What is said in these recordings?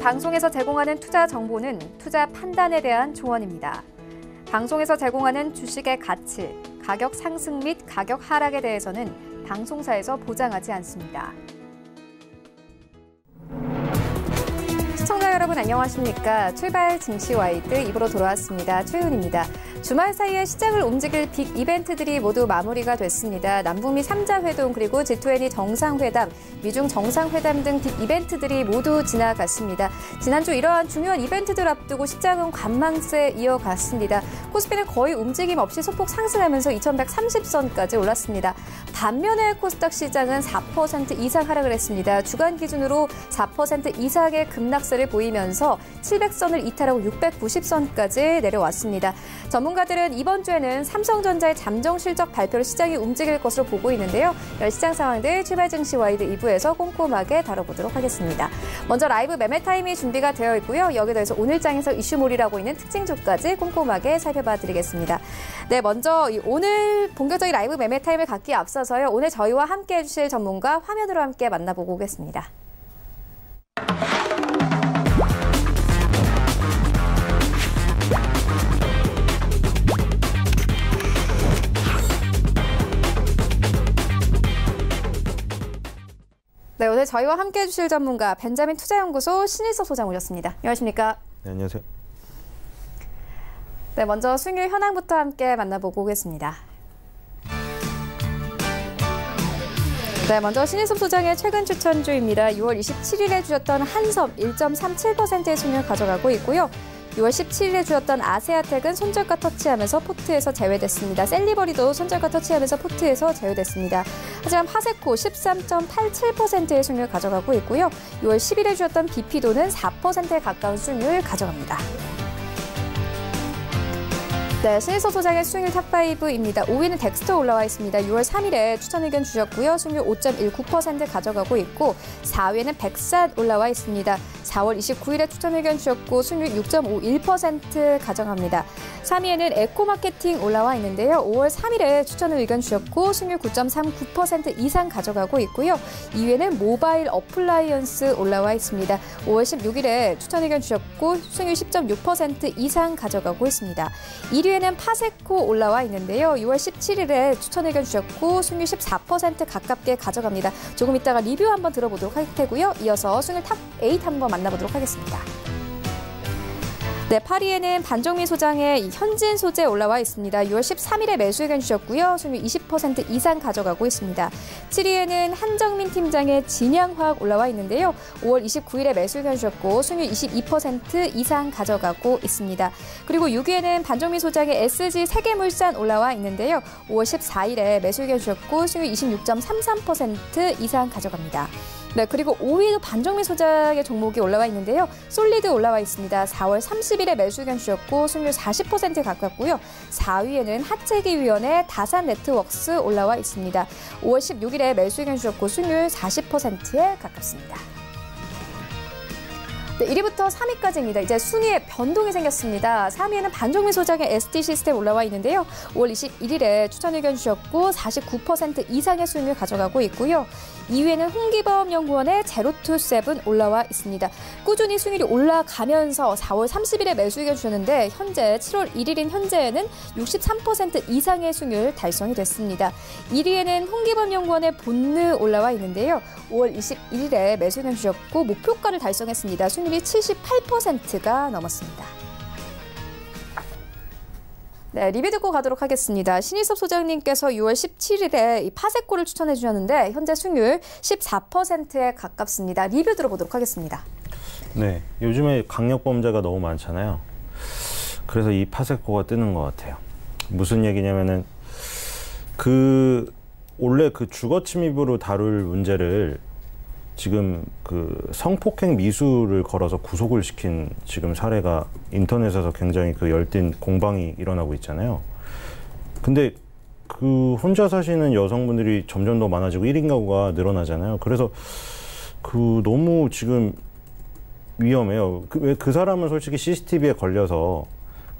방송에서 제공하는 투자 정보는 투자 판단에 대한 조언입니다. 방송에서 제공하는 주식의 가치, 가격 상승 및 가격 하락에 대해서는 방송사에서 보장하지 않습니다. 시청자 여러분 안녕하십니까? 출발 증시와이드 2부로 돌아왔습니다. 최윤입니다. 주말 사이에 시장을 움직일 빅 이벤트들이 모두 마무리가 됐습니다. 남북미 3자 회동 그리고 G20 정상회담, 미중 정상회담 등 빅 이벤트들이 모두 지나갔습니다. 지난주 이러한 중요한 이벤트들 앞두고 시장은 관망세 이어갔습니다. 코스피는 거의 움직임 없이 소폭 상승하면서 2130선까지 올랐습니다. 반면에 코스닥 시장은 4% 이상 하락을 했습니다. 주간 기준으로 4% 이상의 급락세를 보이면서 700선을 이탈하고 690선까지 내려왔습니다. 전문가들은 이번 주에는 삼성전자의 잠정 실적 발표로 시장이 움직일 것으로 보고 있는데요. 시장 상황들 출발 증시 와이드 2부에서 꼼꼼하게 다뤄보도록 하겠습니다. 먼저 라이브 매매 타임이 준비가 되어 있고요. 여기에 더해서 오늘장에서 이슈몰이라고 있는 특징주까지 꼼꼼하게 살펴봐 드리겠습니다. 네, 먼저 오늘 본격적인 라이브 매매 타임을 갖기에 앞서서요. 오늘 저희와 함께 해주실 전문가 화면으로 함께 만나보고 오겠습니다. 네, 오늘 저희와 함께 해주실 전문가 벤자민 투자연구소 신일섭 소장 모셨습니다. 안녕하십니까? 네, 안녕하세요. 네, 먼저 수익률 현황부터 함께 만나보고 오겠습니다. 네, 먼저 신일섭 소장의 최근 추천주입니다. 6월 27일에 주셨던 한섬 1.37%의 수익률 가져가고 있고요. 6월 17일에 주었던 아세아텍은 손절가 터치하면서 포트에서 제외됐습니다. 셀리버리도 손절가 터치하면서 포트에서 제외됐습니다. 하지만 파세코 13.87%의 수익률 가져가고 있고요. 6월 10일에 주었던 BP도는 4%에 가까운 수익률 가져갑니다. 네, 신일섭 소장의 수익률 탑5입니다. 5위는 덱스터 올라와 있습니다. 6월 3일에 추천 의견 주셨고요. 수익률 5.19% 가져가고 있고 4위에는 백산 올라와 있습니다. 4월 29일에 추천 의견 주셨고 수익률 6.51% 가져갑니다. 3위에는 에코마케팅 올라와 있는데요. 5월 3일에 추천 의견 주셨고 수익률 9.39% 이상 가져가고 있고요. 2위에는 모바일 어플라이언스 올라와 있습니다. 5월 16일에 추천 의견 주셨고 수익률 10.6% 이상 가져가고 있습니다. 1위에는 파세코 올라와 있는데요. 6월 17일에 추천 의견 주셨고 수익률 14% 가깝게 가져갑니다. 조금 이따가 리뷰 한번 들어보도록 할 테고요. 이어서 수익률 탑8 한번 만나보도록 하겠습니다. 네, 8위에는 반정미 소장의 현진 소재 올라와 있습니다. 6월 13일에 매수 의견 주셨고요. 수익률 20% 이상 가져가고 있습니다. 7위에는 한정민 팀장의 진양화학 올라와 있는데요. 5월 29일에 매수 의견 주셨고 수익률 22% 이상 가져가고 있습니다. 그리고 6위에는 반정미 소장의 SG 세계물산 올라와 있는데요. 5월 14일에 매수 의견 주셨고 수익률 26.33% 이상 가져갑니다. 네, 그리고 5위도 반정미 소장의 종목이 올라와 있는데요. 솔리드 올라와 있습니다. 4월 30일에 매수 의견 주셨고 수익률 40%에 가깝고요. 4위에는 하체기위원회 다산네트웍스 올라와 있습니다. 5월 16일에 매수 의견 주셨고 수익률 40%에 가깝습니다. 네, 1위부터 3위까지입니다. 이제 순위에 변동이 생겼습니다. 3위에는 반정미 소장의 ST시스템 올라와 있는데요. 5월 21일에 추천 의견 주셨고 49% 이상의 수익률 가져가고 있고요. 2위에는 홍기범 연구원의 제로투세븐 올라와 있습니다. 꾸준히 수익률이 올라가면서 4월 30일에 매수 의견 주셨는데 현재 7월 1일인 현재에는 63% 이상의 수익률 달성이 됐습니다. 1위에는 홍기범 연구원의 본느 올라와 있는데요. 5월 21일에 매수 의견 주셨고 목표가를 달성했습니다. 수익률이 78%가 넘었습니다. 네, 리뷰 듣고 가도록 하겠습니다. 신일섭 소장님께서 6월 17일에 이 파세코를 추천해 주셨는데 현재 수익률 14%에 가깝습니다. 리뷰 들어보도록 하겠습니다. 네, 요즘에 강력범죄가 너무 많잖아요. 그래서 이 파세코가 뜨는 것 같아요. 무슨 얘기냐면은 원래 그 주거 침입으로 다룰 문제를 지금 그 성폭행 미수를 걸어서 구속을 시킨 지금 사례가 인터넷에서 굉장히 그 열띤 공방이 일어나고 있잖아요. 근데 그 혼자 사시는 여성분들이 점점 더 많아지고 1인 가구가 늘어나잖아요. 그래서 그 너무 지금 위험해요. 왜 그 사람은 솔직히 CCTV에 걸려서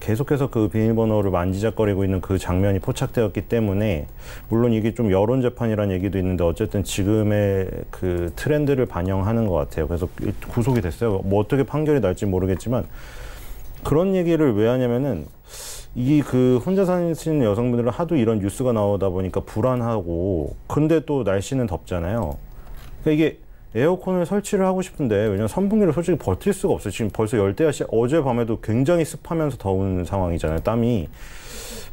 계속해서 그 비밀번호를 만지작거리고 있는 그 장면이 포착되었기 때문에 물론 이게 좀 여론 재판이라는 얘기도 있는데 어쨌든 지금의 그 트렌드를 반영하는 것 같아요. 그래서 구속이 됐어요. 뭐 어떻게 판결이 날지 모르겠지만 그런 얘기를 왜 하냐면은 이 그 혼자 사시는 여성분들은 하도 이런 뉴스가 나오다 보니까 불안하고 근데 또 날씨는 덥잖아요. 그러니까 이게 에어컨을 설치를 하고 싶은데 왜냐면 선풍기를 솔직히 버틸 수가 없어요. 지금 벌써 열대야씨 어젯밤에도 굉장히 습하면서 더운 상황이잖아요. 땀이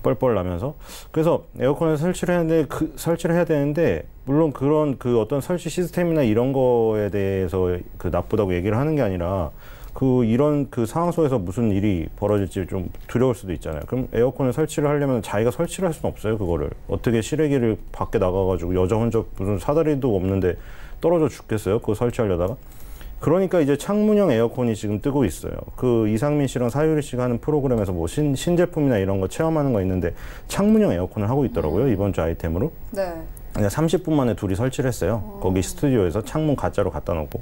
뻘뻘 나면서. 그래서 에어컨을 설치를 해야 되는데 물론 그런 그 어떤 설치 시스템이나 이런 거에 대해서 그 나쁘다고 얘기를 하는 게 아니라 이런 그 상황 속에서 무슨 일이 벌어질지 좀 두려울 수도 있잖아요. 그럼 에어컨을 설치를 하려면 자기가 설치를 할 수는 없어요, 그거를. 어떻게 실외기를 밖에 나가가지고 여자 혼자 무슨 사다리도 없는데 떨어져 죽겠어요, 그거 설치하려다가. 그러니까 이제 창문형 에어컨이 지금 뜨고 있어요. 그 이상민 씨랑 사유리 씨가 하는 프로그램에서 뭐 신제품이나 이런 거 체험하는 거 있는데 창문형 에어컨을 하고 있더라고요, 이번 주 아이템으로. 네. 그냥 30분 만에 둘이 설치를 했어요. 거기 스튜디오에서 창문 가짜로 갖다 놓고.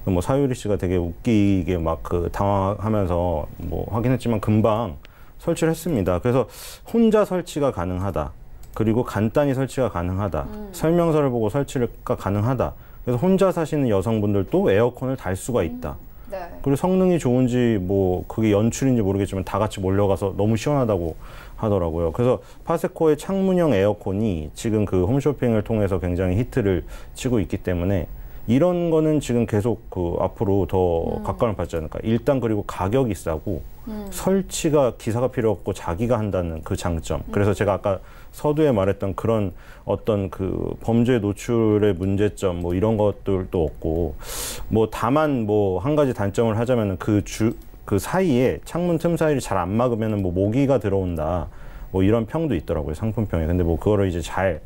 뭐 사유리 씨가 되게 웃기게 막 그 당황하면서 뭐 확인했지만 금방 설치를 했습니다. 그래서 혼자 설치가 가능하다. 그리고 간단히 설치가 가능하다. 설명서를 보고 설치가 가능하다. 그래서 혼자 사시는 여성분들도 에어컨을 달 수가 있다. 네. 그리고 성능이 좋은지 뭐 그게 연출인지 모르겠지만 다 같이 몰려가서 너무 시원하다고 하더라고요. 그래서 파세코의 창문형 에어컨이 지금 그 홈쇼핑을 통해서 굉장히 히트를 치고 있기 때문에 이런 거는 지금 계속 그 앞으로 더 각광을 받지 않을까. 일단 그리고 가격이 싸고 설치가 기사가 필요 없고 자기가 한다는 그 장점. 그래서 제가 아까 서두에 말했던 그런 어떤 그 범죄 노출의 문제점 뭐 이런 것들도 없고 뭐 다만 뭐 한 가지 단점을 하자면은 그 사이에 창문 틈 사이를 잘 안 막으면은 뭐 모기가 들어온다. 뭐 이런 평도 있더라고요, 상품평에. 근데 뭐 그거를 이제 잘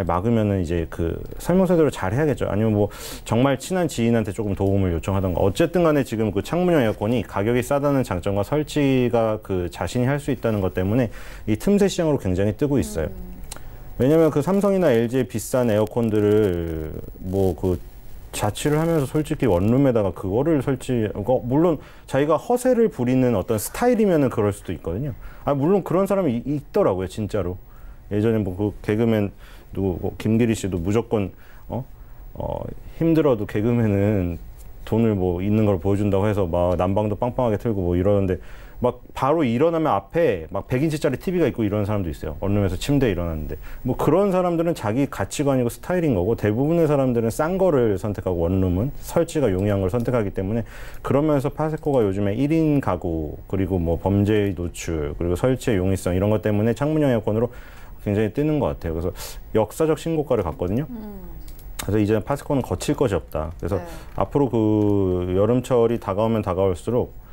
막으면은 이제 그 설명서대로 잘 해야겠죠. 아니면 뭐 정말 친한 지인한테 조금 도움을 요청하던가. 어쨌든 간에 지금 그 창문형 에어컨이 가격이 싸다는 장점과 설치가 그 자신이 할 수 있다는 것 때문에 이 틈새 시장으로 굉장히 뜨고 있어요. 왜냐면 그 삼성이나 LG의 비싼 에어컨들을 뭐 그 자취를 하면서 솔직히 원룸에다가 그거를 물론 자기가 허세를 부리는 어떤 스타일이면은 그럴 수도 있거든요. 물론 그런 사람이 있더라고요, 진짜로. 예전에 뭐 그 개그맨 뭐 김기리 씨도 무조건 힘들어도 개그맨은 돈을 뭐 있는 걸 보여준다고 해서 막 난방도 빵빵하게 틀고 뭐 이러는데 막 바로 일어나면 앞에 막 100인치짜리 TV가 있고 이런 사람도 있어요. 원룸에서 침대에 일어났는데 뭐 그런 사람들은 자기 가치관이고 스타일인 거고 대부분의 사람들은 싼 거를 선택하고 원룸은 설치가 용이한 걸 선택하기 때문에 그러면서 파세코가 요즘에 1인 가구 그리고 뭐 범죄의 노출 그리고 설치의 용이성 이런 것 때문에 창문형 에어컨으로 굉장히 뜨는 것 같아요. 그래서 역사적 신고가를 갔거든요. 그래서 이제 파세코는 거칠 것이 없다. 그래서 앞으로 그 여름철이 다가오면 다가올수록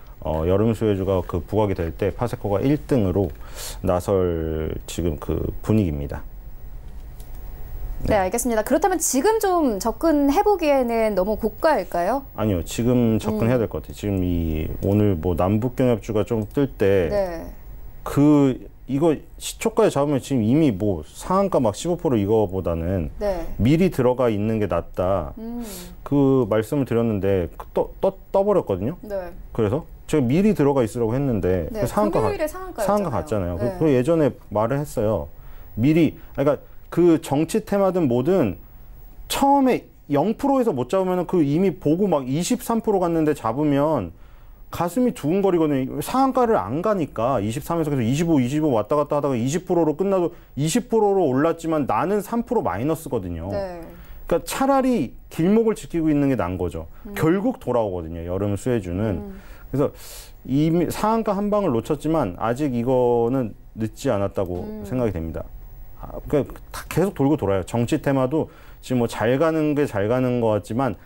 여름 수혜주가 그 부각이 될 때 파세코가 1등으로 나설 지금 그 분위기입니다. 네, 알겠습니다. 그렇다면 지금 좀 접근해보기에는 너무 고가일까요? 아니요, 지금 접근해야 될 것 같아요. 지금 오늘 뭐 남북경협주가 좀 뜰 때 이거 시초가에 잡으면 지금 이미 뭐 상한가 막 15% 이거보다는 미리 들어가 있는 게 낫다. 그 말씀을 드렸는데 떠버렸거든요. 그래서 제가 미리 들어가 있으라고 했는데 그 상한가 갔잖아요. 그 예전에 말을 했어요. 미리 그러니까 그 정치 테마든 뭐든 처음에 0%에서 못 잡으면 그 이미 보고 막 23% 갔는데 잡으면 가슴이 두근거리거든요. 상한가를 안 가니까 23에서 계속 25 왔다 갔다 하다가 20%로 끝나도 20%로 올랐지만 나는 3% 마이너스거든요. 그러니까 차라리 길목을 지키고 있는 게 나은 거죠. 결국 돌아오거든요, 여름 수혜주는. 그래서 이미 상한가 한 방을 놓쳤지만 아직 이거는 늦지 않았다고 생각이 됩니다. 그러니까 계속 돌고 돌아요. 정치 테마도 지금 뭐 잘 가는 게 잘 가는 것 같지만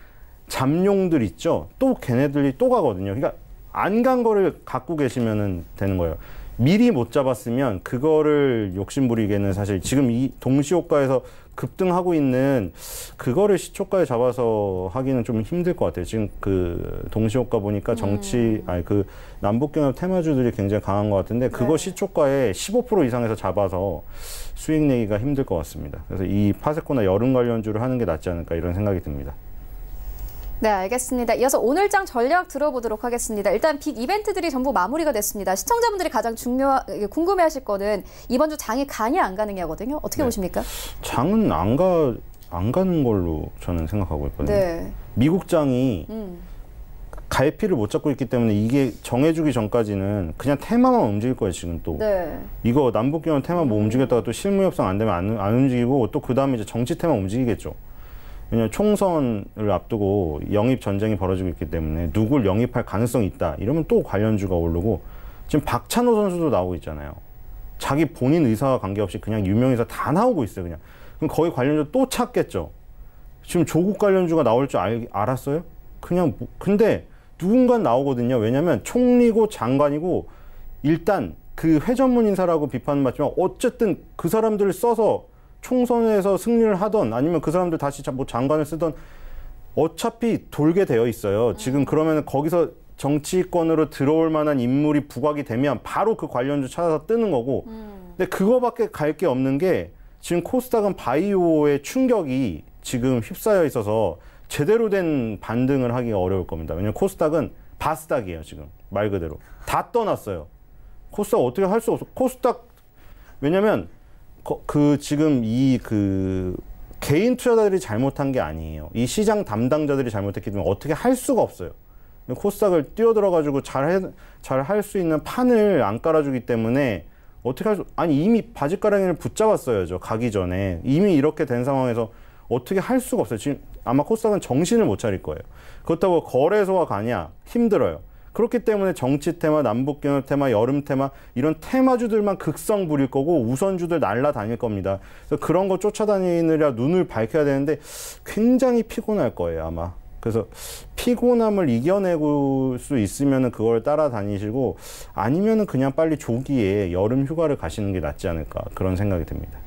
잠룡들 있죠. 또 걔네들이 또 가거든요. 그러니까 안 간 거를 갖고 계시면 되는 거예요. 미리 못 잡았으면 그거를 욕심부리기에는 사실 지금 이 동시호가에서 급등하고 있는 그거를 시초가에 잡아서 하기는 좀 힘들 것 같아요. 지금 그 동시호가 보니까 그 남북경협 테마주들이 굉장히 강한 것 같은데 그거 시초가에 15% 이상에서 잡아서 수익 내기가 힘들 것 같습니다. 그래서 이 파세코나 여름 관련주를 하는 게 낫지 않을까 이런 생각이 듭니다. 네, 알겠습니다. 이어서 오늘장 전략 들어보도록 하겠습니다. 일단 빅 이벤트들이 전부 마무리가 됐습니다. 시청자분들이 가장 궁금해하실 거는 이번 주 장이 가냐 안 가느냐거든요. 어떻게 보십니까? 장은 안 가는 걸로 저는 생각하고 있거든요. 네. 미국 장이 갈피를 못 잡고 있기 때문에 이게 정해주기 전까지는 그냥 테마만 움직일 거예요, 지금 또. 네. 이거 남북경협 테마 뭐 움직였다가 또 실무 협상 안 되면 안 움직이고 또 그 다음에 이제 정치 테마 움직이겠죠. 왜냐하면 총선을 앞두고 영입 전쟁이 벌어지고 있기 때문에 누굴 영입할 가능성이 있다. 이러면 또 관련주가 오르고 지금 박찬호 선수도 나오고 있잖아요. 자기 본인 의사와 관계없이 그냥 유명인사 다 나오고 있어요, 그냥. 그럼 거기 관련주 또 찾겠죠. 지금 조국 관련주가 나올 줄 알았어요? 그냥 근데 누군가 나오거든요. 왜냐하면 총리고 장관이고 일단 그 회전문 인사라고 비판은 받지만 어쨌든 그 사람들을 써서 총선에서 승리를 하던 아니면 그 사람들 다시 뭐 장관을 쓰던 어차피 돌게 되어 있어요. 지금 그러면 거기서 정치권으로 들어올 만한 인물이 부각이 되면 바로 그 관련주 찾아서 뜨는 거고 근데 그거밖에 갈 게 없는 게 지금 코스닥은 바이오의 충격이 지금 휩싸여 있어서 제대로 된 반등을 하기가 어려울 겁니다. 왜냐면 코스닥은 바스닥이에요, 지금. 말 그대로. 다 떠났어요. 코스닥 어떻게 할 수 없어. 코스닥, 왜냐면 지금 개인 투자자들이 잘못한 게 아니에요. 이 시장 담당자들이 잘못했기 때문에 어떻게 할 수가 없어요. 코스닥을 뛰어들어가지고 잘 할 수 있는 판을 안 깔아주기 때문에 어떻게 아니 이미 바지가랑이를 붙잡았어야죠. 가기 전에. 이미 이렇게 된 상황에서 어떻게 할 수가 없어요. 지금 아마 코스닥은 정신을 못 차릴 거예요. 그렇다고 거래소가 가냐? 힘들어요. 그렇기 때문에 정치 테마, 남북경협 테마, 여름 테마 이런 테마주들만 극성 부릴 거고 우선주들 날라다닐 겁니다. 그래서 그런 거 쫓아다니느라 눈을 밝혀야 되는데 굉장히 피곤할 거예요, 아마. 그래서 피곤함을 이겨내고 수 있으면 그걸 따라다니시고 아니면 그냥 빨리 조기에 여름 휴가를 가시는 게 낫지 않을까 그런 생각이 듭니다.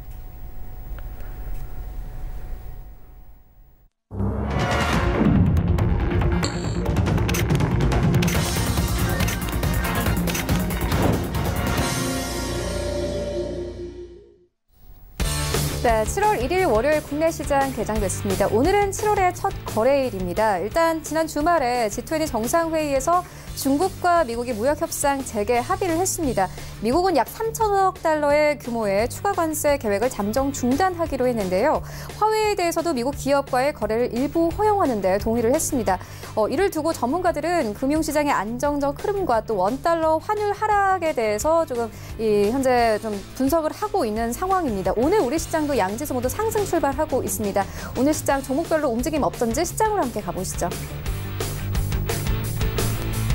네, 7월 1일 월요일 국내 시장 개장됐습니다. 오늘은 7월의 첫 거래일입니다. 일단 지난 주말에 G20 정상회의에서 중국과 미국이 무역협상 재개 합의를 했습니다. 미국은 약 3천억 달러의 규모의 추가 관세 계획을 잠정 중단하기로 했는데요. 화웨이에 대해서도 미국 기업과의 거래를 일부 허용하는 데 동의를 했습니다. 이를 두고 전문가들은 금융시장의 안정적 흐름과 또 원달러 환율 하락에 대해서 조금 현재 좀 분석을 하고 있는 상황입니다. 오늘 우리 시장도 양지수 모두 상승 출발하고 있습니다. 오늘 시장 종목별로 움직임 없던지 시장으로 함께 가보시죠.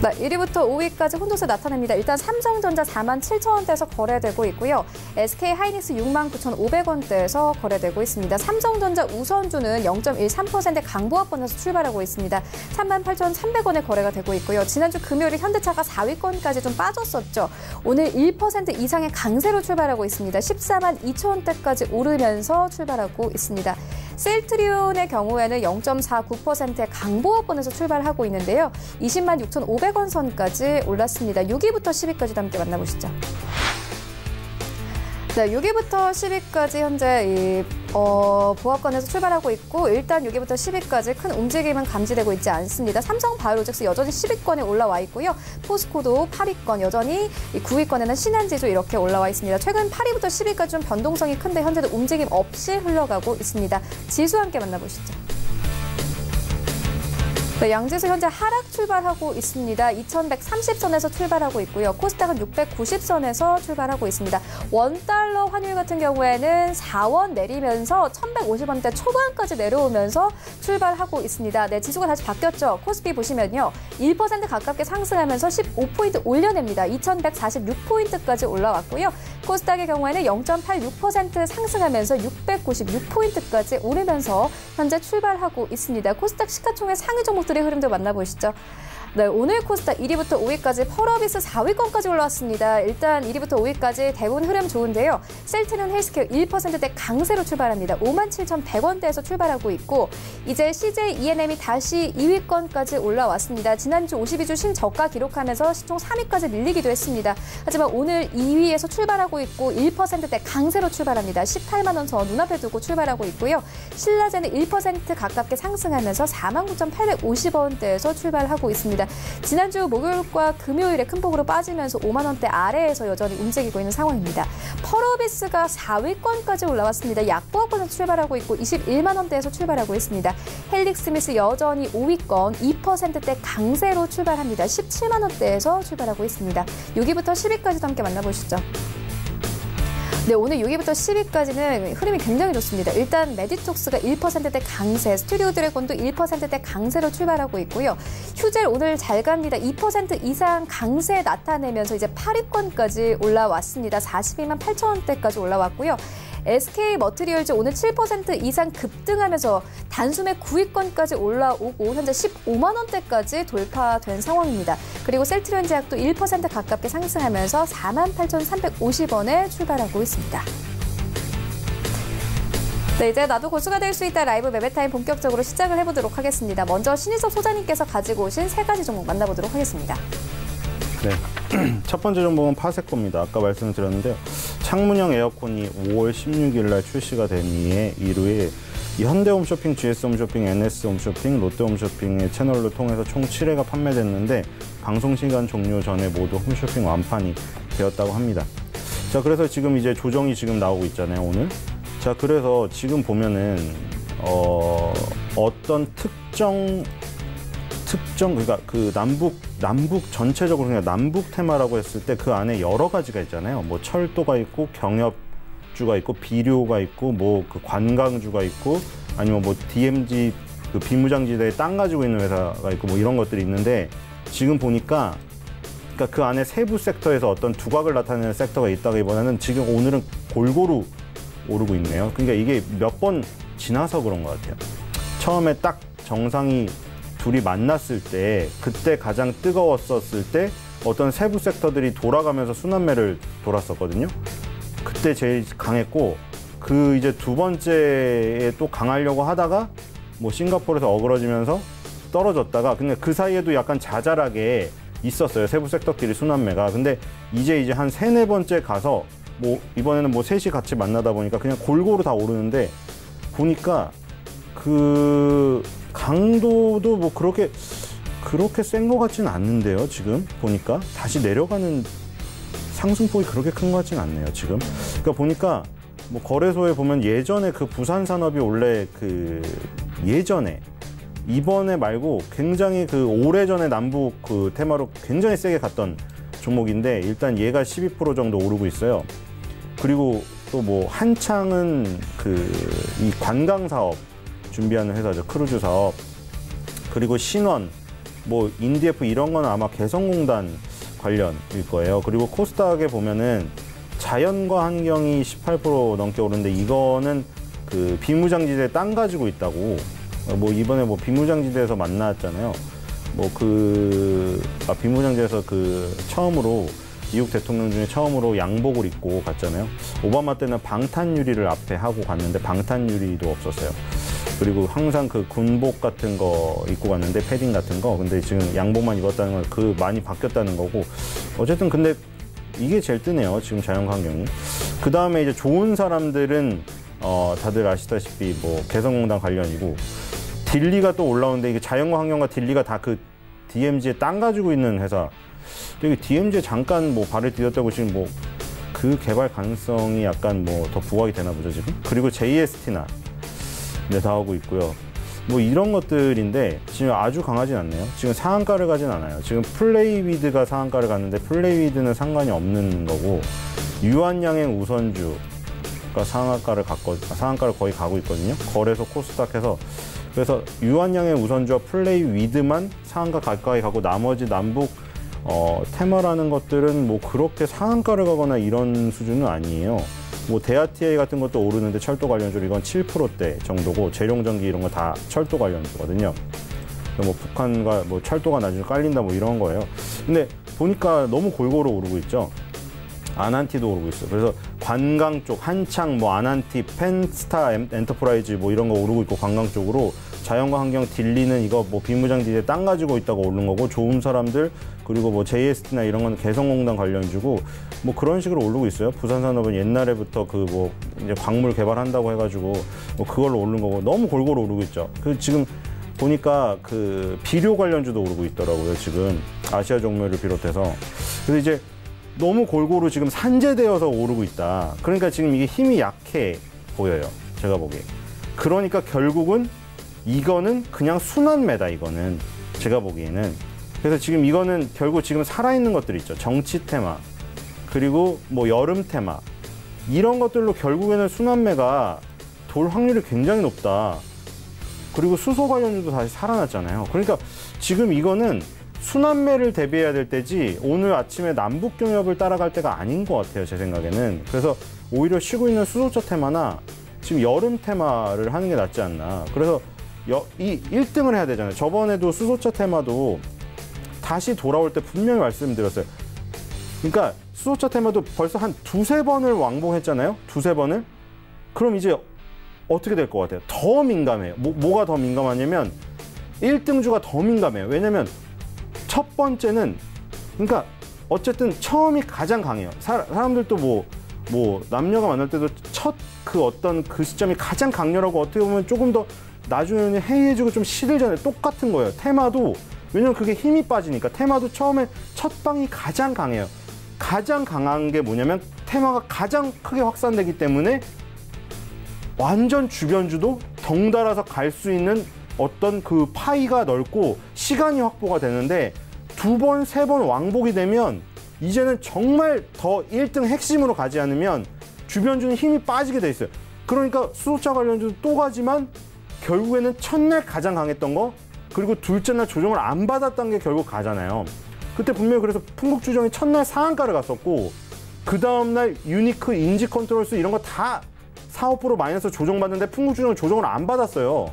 네, 1위부터 5위까지 혼조세 나타냅니다. 일단 삼성전자 47,000원대에서 거래되고 있고요. SK하이닉스 69,500원대에서 거래되고 있습니다. 삼성전자 우선주는 0.13% 강보합권에서 출발하고 있습니다. 38,300원에 거래가 되고 있고요. 지난주 금요일에 현대차가 4위권까지 좀 빠졌었죠. 오늘 1% 이상의 강세로 출발하고 있습니다. 142,000원대까지 오르면서 출발하고 있습니다. 셀트리온의 경우에는 0.49%의 강보합권에서 출발하고 있는데요. 206,500원 선까지 올랐습니다. 6위부터 10위까지도 함께 만나보시죠. 네, 6위부터 10위까지 현재 보합권에서 출발하고 있고 일단 6위부터 10위까지 큰 움직임은 감지되고 있지 않습니다. 삼성바이오로직스 여전히 10위권에 올라와 있고요. 포스코도 8위권, 여전히 9위권에는 신한지수 이렇게 올라와 있습니다. 최근 8위부터 10위까지 좀 변동성이 큰데 현재도 움직임 없이 흘러가고 있습니다. 지수 함께 만나보시죠. 네, 양지수 현재 하락 출발하고 있습니다. 2130선에서 출발하고 있고요. 코스닥은 690선에서 출발하고 있습니다. 원달러 환율 같은 경우에는 4원 내리면서 1150원대 초반까지 내려오면서 출발하고 있습니다. 네, 지수가 다시 바뀌었죠. 코스피 보시면요. 1% 가깝게 상승하면서 15포인트 올려냅니다. 2146포인트까지 올라왔고요. 코스닥의 경우에는 0.86% 상승하면서 696포인트까지 오르면서 현재 출발하고 있습니다. 코스닥 시가총액 상위 종목들의 흐름도 만나보시죠. 네, 오늘 코스닥 1위부터 5위까지 펄어비스 4위권까지 올라왔습니다. 일단 1위부터 5위까지 대부분 흐름 좋은데요. 셀트는 헬스케어 1%대 강세로 출발합니다. 57,100원대에서 출발하고 있고 이제 CJ E&M이 다시 2위권까지 올라왔습니다. 지난주 52주 신저가 기록하면서 시총 3위까지 밀리기도 했습니다. 하지만 오늘 2위에서 출발하고 있고 1%대 강세로 출발합니다. 18만 원 선 눈앞에 두고 출발하고 있고요. 신라제는 1% 가깝게 상승하면서 49,850원대에서 출발하고 있습니다. 지난주 목요일과 금요일에 큰 폭으로 빠지면서 5만 원대 아래에서 여전히 움직이고 있는 상황입니다. 펄어비스가 4위권까지 올라왔습니다. 약보합권에서 출발하고 있고 21만 원대에서 출발하고 있습니다. 헬릭스미스 여전히 5위권 2%대 강세로 출발합니다. 17만 원대에서 출발하고 있습니다. 6위부터 10위까지도 함께 만나보시죠. 네, 오늘 6위부터 10위까지는 흐름이 굉장히 좋습니다. 일단 메디톡스가 1%대 강세, 스튜디오 드래곤도 1%대 강세로 출발하고 있고요. 휴젤 오늘 잘 갑니다. 2% 이상 강세 나타내면서 이제 8위권까지 올라왔습니다. 42만 8천 원대까지 올라왔고요. SK 머트리얼즈 오늘 7% 이상 급등하면서 단숨에 9위권까지 올라오고 현재 15만 원대까지 돌파된 상황입니다. 그리고 셀트리온 제약도 1% 가깝게 상승하면서 48,350원에 출발하고 있습니다. 네, 이제 나도 고수가 될 수 있다 라이브 매매타임 본격적으로 시작을 해보도록 하겠습니다. 먼저 신희섭 소장님께서 가지고 오신 세 가지 종목 만나보도록 하겠습니다. 네, 첫 번째 종목은 파세코입니다. 아까 말씀드렸는데요. 창문형 에어컨이 5월 16일 날 출시가 된 이후에 이 현대홈쇼핑, GS홈쇼핑, NS홈쇼핑, 롯데홈쇼핑의 채널을 통해서 총 7회가 판매됐는데 방송시간 종료 전에 모두 홈쇼핑 완판이 되었다고 합니다. 자, 그래서 지금 이제 조정이 지금 나오고 있잖아요, 오늘. 자, 그래서 지금 보면은 어떤 특정 그러니까 그 남북 전체적으로 그냥 남북 테마라고 했을 때 그 안에 여러 가지가 있잖아요. 뭐 철도가 있고 경협주가 있고 비료가 있고 뭐 그 관광주가 있고 아니면 뭐 DMZ 그 비무장지대에 땅 가지고 있는 회사가 있고 뭐 이런 것들이 있는데 지금 보니까 그러니까 그 안에 세부 섹터에서 어떤 두각을 나타내는 섹터가 있다기보다는 지금 오늘은 골고루 오르고 있네요. 그러니까 이게 몇 번 지나서 그런 것 같아요. 처음에 딱 정상이 둘이 만났을 때 그때 가장 뜨거웠었을 때 어떤 세부 섹터들이 돌아가면서 순환매를 돌았었거든요. 그때 제일 강했고 그 이제 두 번째에 또 강하려고 하다가 뭐 싱가포르에서 어그러지면서 떨어졌다가 근데 그 사이에도 약간 자잘하게 있었어요. 세부 섹터끼리 순환매가. 근데 이제 한 세네 번째 가서 뭐 이번에는 뭐 셋이 같이 만나다 보니까 그냥 골고루 다 오르는데 보니까 그 강도도 뭐 그렇게 센 것 같지는 않는데요. 지금 보니까 다시 내려가는 상승폭이 그렇게 큰 것 같지는 않네요. 지금 그러니까 보니까 뭐 거래소에 보면 예전에 그 부산산업이 원래 그 예전에 이번에 말고 굉장히 그 오래전에 남북 그 테마로 굉장히 세게 갔던 종목인데 일단 얘가 12% 정도 오르고 있어요. 그리고 또 뭐 한창은 그 이 관광 사업 준비하는 회사죠. 크루즈 사업. 그리고 신원, 뭐 인디에프 이런 건 아마 개성공단 관련일 거예요. 그리고 코스닥에 보면은 자연과 환경이 18% 넘게 오르는데 이거는 그 비무장지대 땅 가지고 있다고. 뭐 이번에 뭐 비무장지대에서 만났잖아요. 뭐 비무장지대에서 그 처음으로 미국 대통령 중에 처음으로 양복을 입고 갔잖아요. 오바마 때는 방탄유리를 앞에 하고 갔는데 방탄유리도 없었어요. 그리고 항상 그 군복 같은 거 입고 갔는데 패딩 같은 거. 근데 지금 양복만 입었다는 건 그 많이 바뀌었다는 거고. 어쨌든 근데 이게 제일 뜨네요. 지금 자연환경이. 그 다음에 이제 좋은 사람들은 다들 아시다시피 뭐 개성공단 관련이고 딜리가 또 올라오는데 이게 자연과 환경과 딜리가 다 그 DMZ에 땅 가지고 있는 회사. 여기 DMZ에 잠깐 뭐 발을 디뎠다고 지금 뭐 그 개발 가능성이 약간 뭐 더 부각이 되나 보죠 지금. 그리고 JST나 네, 나오고 있고요. 뭐 이런 것들인데 지금 아주 강하진 않네요. 지금 상한가를 가진 않아요. 지금 플레이위드가 상한가를 갔는데 플레이위드는 상관이 없는 거고 유한양행 우선주가 상한가를 거의 가고 있거든요. 거래소 코스닥에서. 그래서 유한양행 우선주와 플레이위드만 상한가 가까이 가고 나머지 남북 테마라는 것들은 뭐 그렇게 상한가를 가거나 이런 수준은 아니에요. 뭐 대하TA 같은 것도 오르는데 철도 관련주로 이건 7%대 정도고 재룡전기 이런 거 다 철도 관련주거든요. 뭐 북한과 뭐 철도가 나중에 깔린다 뭐 이런 거예요. 근데 보니까 너무 골고루 오르고 있죠. 아난티도 오르고 있어요. 그래서 관광 쪽 한창 뭐 아난티, 펜스타 엔터프라이즈 뭐 이런 거 오르고 있고 관광 쪽으로 자연과 환경 딜리는 이거 뭐 비무장 지대 땅 가지고 있다고 오르는 거고 좋은 사람들 그리고 뭐 JST나 이런 건 개성공단 관련주고 뭐 그런 식으로 오르고 있어요. 부산산업은 옛날에부터 그 뭐 이제 광물 개발한다고 해가지고 뭐 그걸로 오르는 거고 너무 골고루 오르고 있죠. 그 지금 보니까 그 비료 관련주도 오르고 있더라고요. 지금 아시아 종묘를 비롯해서. 그래서 이제 너무 골고루 지금 산재되어서 오르고 있다. 그러니까 지금 이게 힘이 약해 보여요. 제가 보기에. 그러니까 결국은 이거는 그냥 순환매다. 이거는 제가 보기에는. 그래서 지금 이거는 결국 지금 살아있는 것들 있죠. 정치 테마 그리고 뭐 여름 테마 이런 것들로 결국에는 순환매가 돌 확률이 굉장히 높다. 그리고 수소 관련주도 다시 살아났잖아요. 그러니까 지금 이거는 순환매를 대비해야 될 때지 오늘 아침에 남북 경협을 따라갈 때가 아닌 것 같아요. 제 생각에는. 그래서 오히려 쉬고 있는 수소차 테마나 지금 여름 테마를 하는 게 낫지 않나. 그래서 이 1등을 해야 되잖아요. 저번에도 수소차 테마도 다시 돌아올 때 분명히 말씀드렸어요. 그러니까 수소차 테마도 벌써 한 두세 번을 왕복했잖아요. 두세 번을. 그럼 이제 어떻게 될 것 같아요? 더 민감해요. 뭐가 더 민감하냐면 1등주가 더 민감해요. 왜냐면 첫 번째는 그러니까 어쨌든 처음이 가장 강해요. 사람들도 뭐 남녀가 만날 때도 첫 그 어떤 그 시점이 가장 강렬하고 어떻게 보면 조금 더 나중에는 해이해지고 좀 시들잖아요. 똑같은 거예요. 테마도 왜냐면 그게 힘이 빠지니까 테마도 처음에 첫 방이 가장 강해요. 가장 강한 게 뭐냐면 테마가 가장 크게 확산되기 때문에 완전 주변주도 덩달아서 갈 수 있는 어떤 그 파이가 넓고 시간이 확보가 되는데 두 번, 세 번 왕복이 되면 이제는 정말 더 1등 핵심으로 가지 않으면 주변주는 힘이 빠지게 돼 있어요. 그러니까 수소차 관련주도 또 가지만 결국에는 첫날 가장 강했던 거 그리고 둘째 날 조정을 안 받았던 게 결국 가잖아요. 그때 분명히 그래서 풍국주정이 첫날 상한가를 갔었고 그 다음날 유니크, 인지 컨트롤스 이런 거 다 4, 5% 마이너스 조정받는데 풍국주정은 조정을 안 받았어요.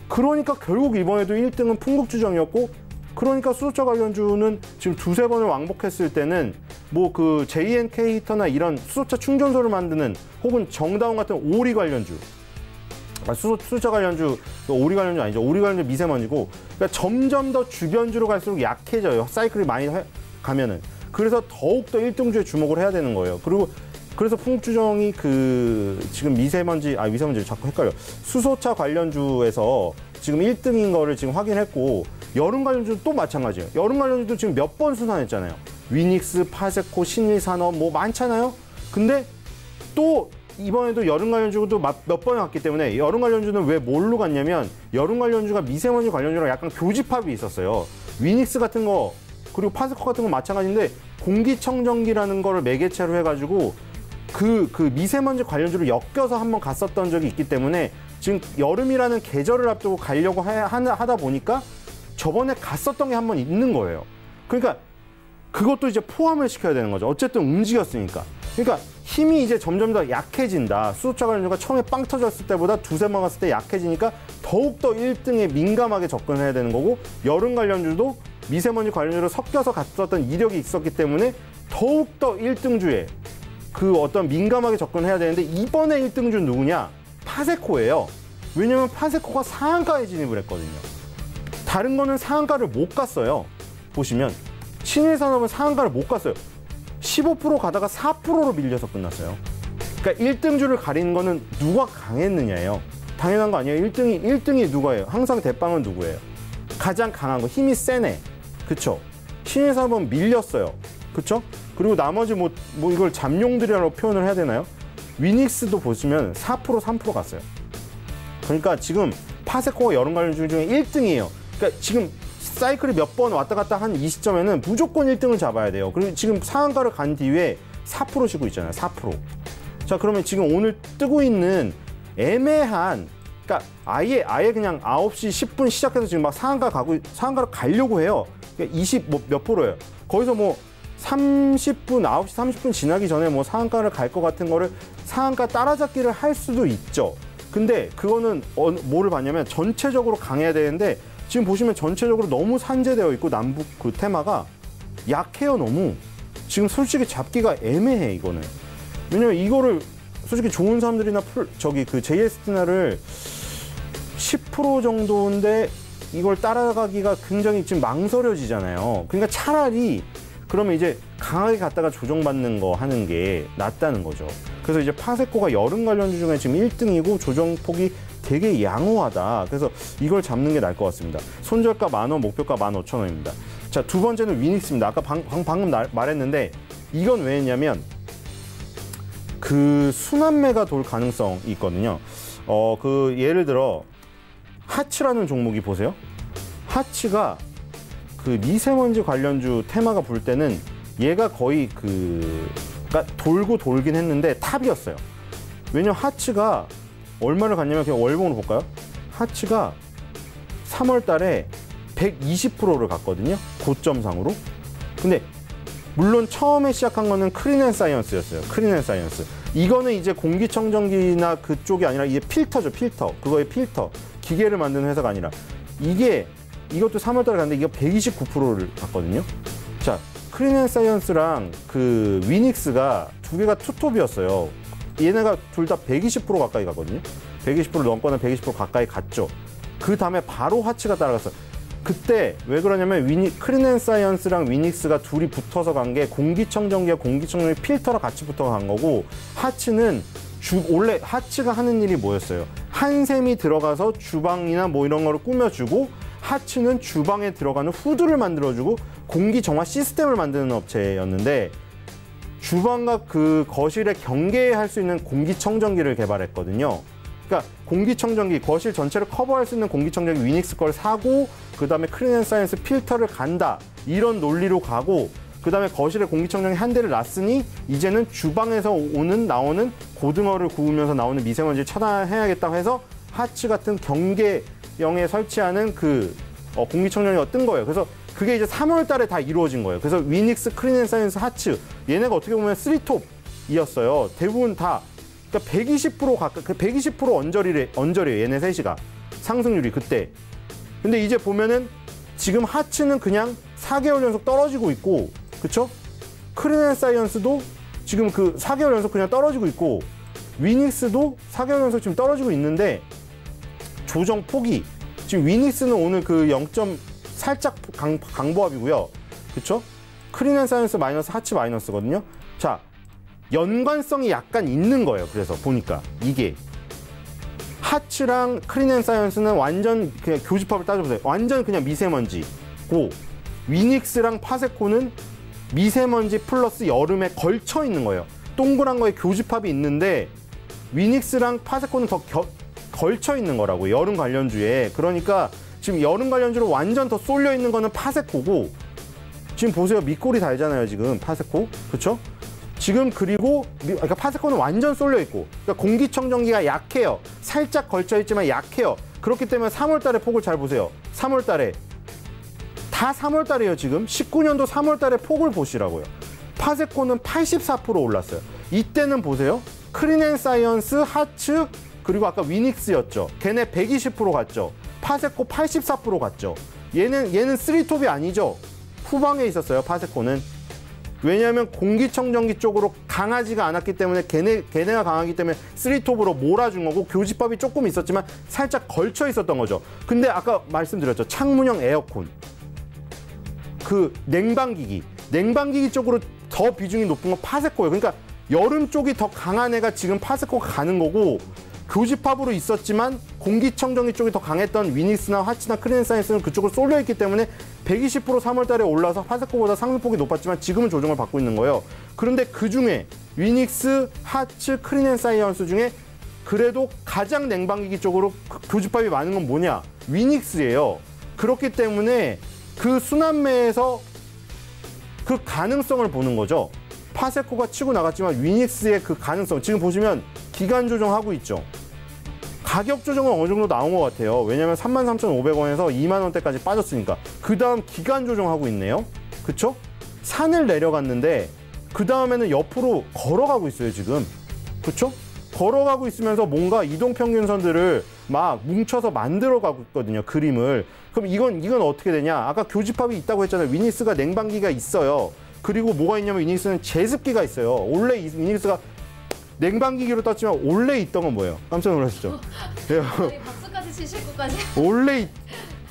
그러니까 결국 이번에도 1등은 풍국주정이었고 그러니까 수소차 관련주는 지금 두세 번을 왕복했을 때는 뭐 그 JNK 히터나 이런 수소차 충전소를 만드는 혹은 정다운 같은 오리 관련주 수소차 관련주, 오리 관련주 아니죠. 오리 관련주 미세먼지고 그러니까 점점 더 주변주로 갈수록 약해져요. 사이클이 많이 가면은. 그래서 더욱더 1등주에 주목을 해야 되는 거예요. 그리고 그래서 풍국주정이 그 지금 미세먼지 자꾸 헷갈려. 수소차 관련주에서 지금 1등인 거를 지금 확인했고 여름 관련주도 또 마찬가지예요. 여름 관련주도 지금 몇 번 순환했잖아요. 위닉스, 파세코, 신일산업 뭐 많잖아요. 근데 또 이번에도 여름 관련주도 몇 번 갔기 때문에 여름 관련주는 왜 뭘로 갔냐면 여름 관련주가 미세먼지 관련주랑 약간 교집합이 있었어요. 위닉스 같은 거 그리고 파세코 같은 건 마찬가지인데 공기청정기라는 거를 매개체로 해가지고 그 미세먼지 관련주를 엮여서 한번 갔었던 적이 있기 때문에 지금 여름이라는 계절을 앞두고 가려고 하다 보니까 저번에 갔었던 게 한 번 있는 거예요. 그러니까 그것도 이제 포함을 시켜야 되는 거죠. 어쨌든 움직였으니까. 그러니까 힘이 이제 점점 더 약해진다. 수소차 관련주가 처음에 빵 터졌을 때보다 두세 번 갔을 때 약해지니까 더욱더 1등에 민감하게 접근해야 되는 거고 여름 관련주도 미세먼지 관련주로 섞여서 갔었던 이력이 있었기 때문에 더욱더 1등주에 그 어떤 민감하게 접근해야 되는데 이번에 1등주는 누구냐? 파세코예요. 왜냐면 파세코가 상한가에 진입을 했거든요. 다른 거는 상한가를 못 갔어요. 보시면 신일산업은 상한가를 못 갔어요. 15% 가다가 4%로 밀려서 끝났어요. 그러니까 1등주를 가리는 거는 누가 강했느냐예요. 당연한 거 아니에요. 1등이 누가예요? 항상 대빵은 누구예요? 가장 강한 거, 힘이 세네. 그쵸? 신일산업은 밀렸어요. 그쵸? 그리고 나머지 뭐 이걸 잠룡들이라고 표현을 해야 되나요? 위닉스도 보시면 4%, 3% 갔어요. 그러니까 지금 파세코가 여름 관련주 중에 1등이에요. 그러니까 지금 사이클이 몇 번 왔다 갔다 한 이 시점에는 무조건 1등을 잡아야 돼요. 그리고 지금 상한가를 간 뒤에 4% 쉬고 있잖아요. 4%. 자, 그러면 지금 오늘 뜨고 있는 애매한, 그러니까 아예 그냥 9시 10분 시작해서 지금 막 상한가를 가려고 해요. 그러니까 20 몇 프로예요. 거기서 뭐 30분, 9시 30분 지나기 전에 뭐 상한가를 갈 것 같은 거를 상한가 따라잡기를 할 수도 있죠. 근데 그거는 뭐를 봤냐면 전체적으로 강해야 되는데 지금 보시면 전체적으로 너무 산재되어 있고 남북 그 테마가 약해요. 너무. 지금 솔직히 잡기가 애매해 이거는. 왜냐면 이거를 솔직히 좋은 사람들이나 그 JST나를 10% 정도인데 이걸 따라가기가 굉장히 지금 망설여지잖아요. 그러니까 차라리 그러면 이제 강하게 갔다가 조정받는 거 하는 게 낫다는 거죠. 그래서 이제 파세코가 여름 관련주 중에 지금 1등이고 조정폭이 되게 양호하다. 그래서 이걸 잡는 게 나을 것 같습니다. 손절가 10,000원, 목표가 15,000원입니다. 자, 두 번째는 위닉스입니다. 아까 방금 말했는데 이건 왜 했냐면 그 순환매가 돌 가능성이 있거든요. 그 예를 들어 하츠라는 종목이 보세요. 하츠가 그 미세먼지 관련주 테마가 불 때는 얘가 거의 그러니까 돌고 돌긴 했는데 탑이었어요. 왜냐면 하츠가 얼마를 갔냐면 그냥 월봉으로 볼까요? 하츠가 3월 달에 120%를 갔거든요. 고점상으로. 근데 물론 처음에 시작한 거는 크린앤사이언스였어요. 크린앤사이언스. 이거는 이제 공기청정기나 그쪽이 아니라 이게 필터죠. 필터. 그거의 필터. 기계를 만드는 회사가 아니라. 이것도 3월 달에 갔는데 이거 129%를 갔거든요. 자, 크린앤사이언스랑 그 위닉스가 두 개가 투톱이었어요. 얘네가 둘 다 120% 가까이 갔거든요. 120% 넘거나 120% 가까이 갔죠. 그 다음에 바로 하츠가 따라갔어요. 그때 왜 그러냐면 크린앤사이언스랑 위닉스가 둘이 붙어서 간 게 공기청정기와 공기청정기 필터랑 같이 붙어서 간 거고, 하츠는 원래 하츠가 하는 일이 뭐였어요? 한샘이 들어가서 주방이나 뭐 이런 거를 꾸며주고, 하츠는 주방에 들어가는 후드를 만들어주고 공기 정화 시스템을 만드는 업체였는데, 주방과 그 거실에 경계할 수 있는 공기청정기를 개발했거든요. 그러니까 공기청정기, 거실 전체를 커버할 수 있는 공기청정기 위닉스 걸 사고, 그 다음에 크린앤사이언스 필터를 간다, 이런 논리로 가고, 그 다음에 거실에 공기청정기 한 대를 놨으니 이제는 주방에서 나오는 고등어를 구우면서 나오는 미세먼지를 차단해야겠다고 해서 하츠 같은 경계형에 설치하는 그 공기청정기가 뜬 거예요. 그래서 그게 이제 3월 달에 다 이루어진 거예요. 그래서 위닉스, 크린앤사이언스, 하츠, 얘네가 어떻게 보면 3톱이었어요. 대부분 다. 그러니까 120% 가까이, 120% 언저리에요. 얘네 셋이가. 상승률이 그때. 근데 이제 보면은 지금 하츠는 그냥 4개월 연속 떨어지고 있고, 그쵸? 크린앤사이언스도 지금 그 4개월 연속 그냥 떨어지고 있고, 위닉스도 4개월 연속 지금 떨어지고 있는데, 조정 폭이, 지금 위닉스는 오늘 그 0점 살짝 강보합이고요. 그쵸? 크린앤사이언스 마이너스, 하츠 마이너스거든요. 자, 연관성이 약간 있는 거예요. 그래서 보니까 이게 하츠랑 크린앤사이언스는 완전 그냥 교집합을 따져보세요. 완전 그냥 미세먼지고, 위닉스랑 파세코는 미세먼지 플러스 여름에 걸쳐 있는 거예요. 동그란 거에 교집합이 있는데 위닉스랑 파세코는 더 걸쳐 있는 거라고, 여름 관련주에. 그러니까 지금 여름 관련주로 완전 더 쏠려 있는 거는 파세코고, 지금 보세요. 밑골이 달잖아요. 지금 파세코. 그쵸? 지금 그리고 그러니까 파세코는 완전 쏠려 있고, 그러니까 공기청정기가 약해요. 살짝 걸쳐 있지만 약해요. 그렇기 때문에 3월 달에 폭을 잘 보세요. 3월 달에 다 3월 달이에요. 지금 19년도 3월 달에 폭을 보시라고요. 파세코는 84% 올랐어요. 이때는 보세요. 크린앤사이언스, 하츠, 그리고 아까 위닉스였죠. 걔네 120% 갔죠. 파세코 84% 갔죠. 얘는 3톱이 아니죠. 후방에 있었어요. 파세코는. 왜냐하면 공기청정기 쪽으로 강하지가 않았기 때문에, 걔네가 강하기 때문에 3톱으로 몰아준 거고, 교집합이 조금 있었지만 살짝 걸쳐 있었던 거죠. 근데 아까 말씀드렸죠. 창문형 에어컨, 그 냉방기기 쪽으로 더 비중이 높은 건 파세코예요. 그러니까 여름 쪽이 더 강한 애가 지금 파세코가 가는 거고, 교집합으로 있었지만 공기청정기 쪽이 더 강했던 위닉스나 하츠나 크린앤사이언스는 그쪽으로 쏠려 있기 때문에 120% 3월 달에 올라서 파세코보다 상승폭이 높았지만 지금은 조정을 받고 있는 거예요. 그런데 그 중에 위닉스, 하츠, 크린앤사이언스 중에 그래도 가장 냉방기기 쪽으로 교집합이 많은 건 뭐냐? 위닉스예요. 그렇기 때문에 그 순환매에서 그 가능성을 보는 거죠. 파세코가 치고 나갔지만 위닉스의 그 가능성, 지금 보시면 기간 조정하고 있죠. 가격 조정은 어느 정도 나온 것 같아요. 왜냐면 33,500원에서 2만원대까지 빠졌으니까. 그 다음 기간 조정하고 있네요. 그쵸? 산을 내려갔는데 그 다음에는 옆으로 걸어가고 있어요. 지금. 그쵸? 걸어가고 있으면서 뭔가 이동평균선들을 막 뭉쳐서 만들어 가고 있거든요, 그림을. 그럼 이건 어떻게 되냐? 아까 교집합이 있다고 했잖아요. 위닉스가 냉방기가 있어요. 그리고 뭐가 있냐면 위닉스는 제습기가 있어요. 원래 위닉스가 냉방기기로 떴지만 원래 있던 건 뭐예요? 깜짝 놀라시죠? 박수까지 치실 것까지. 원래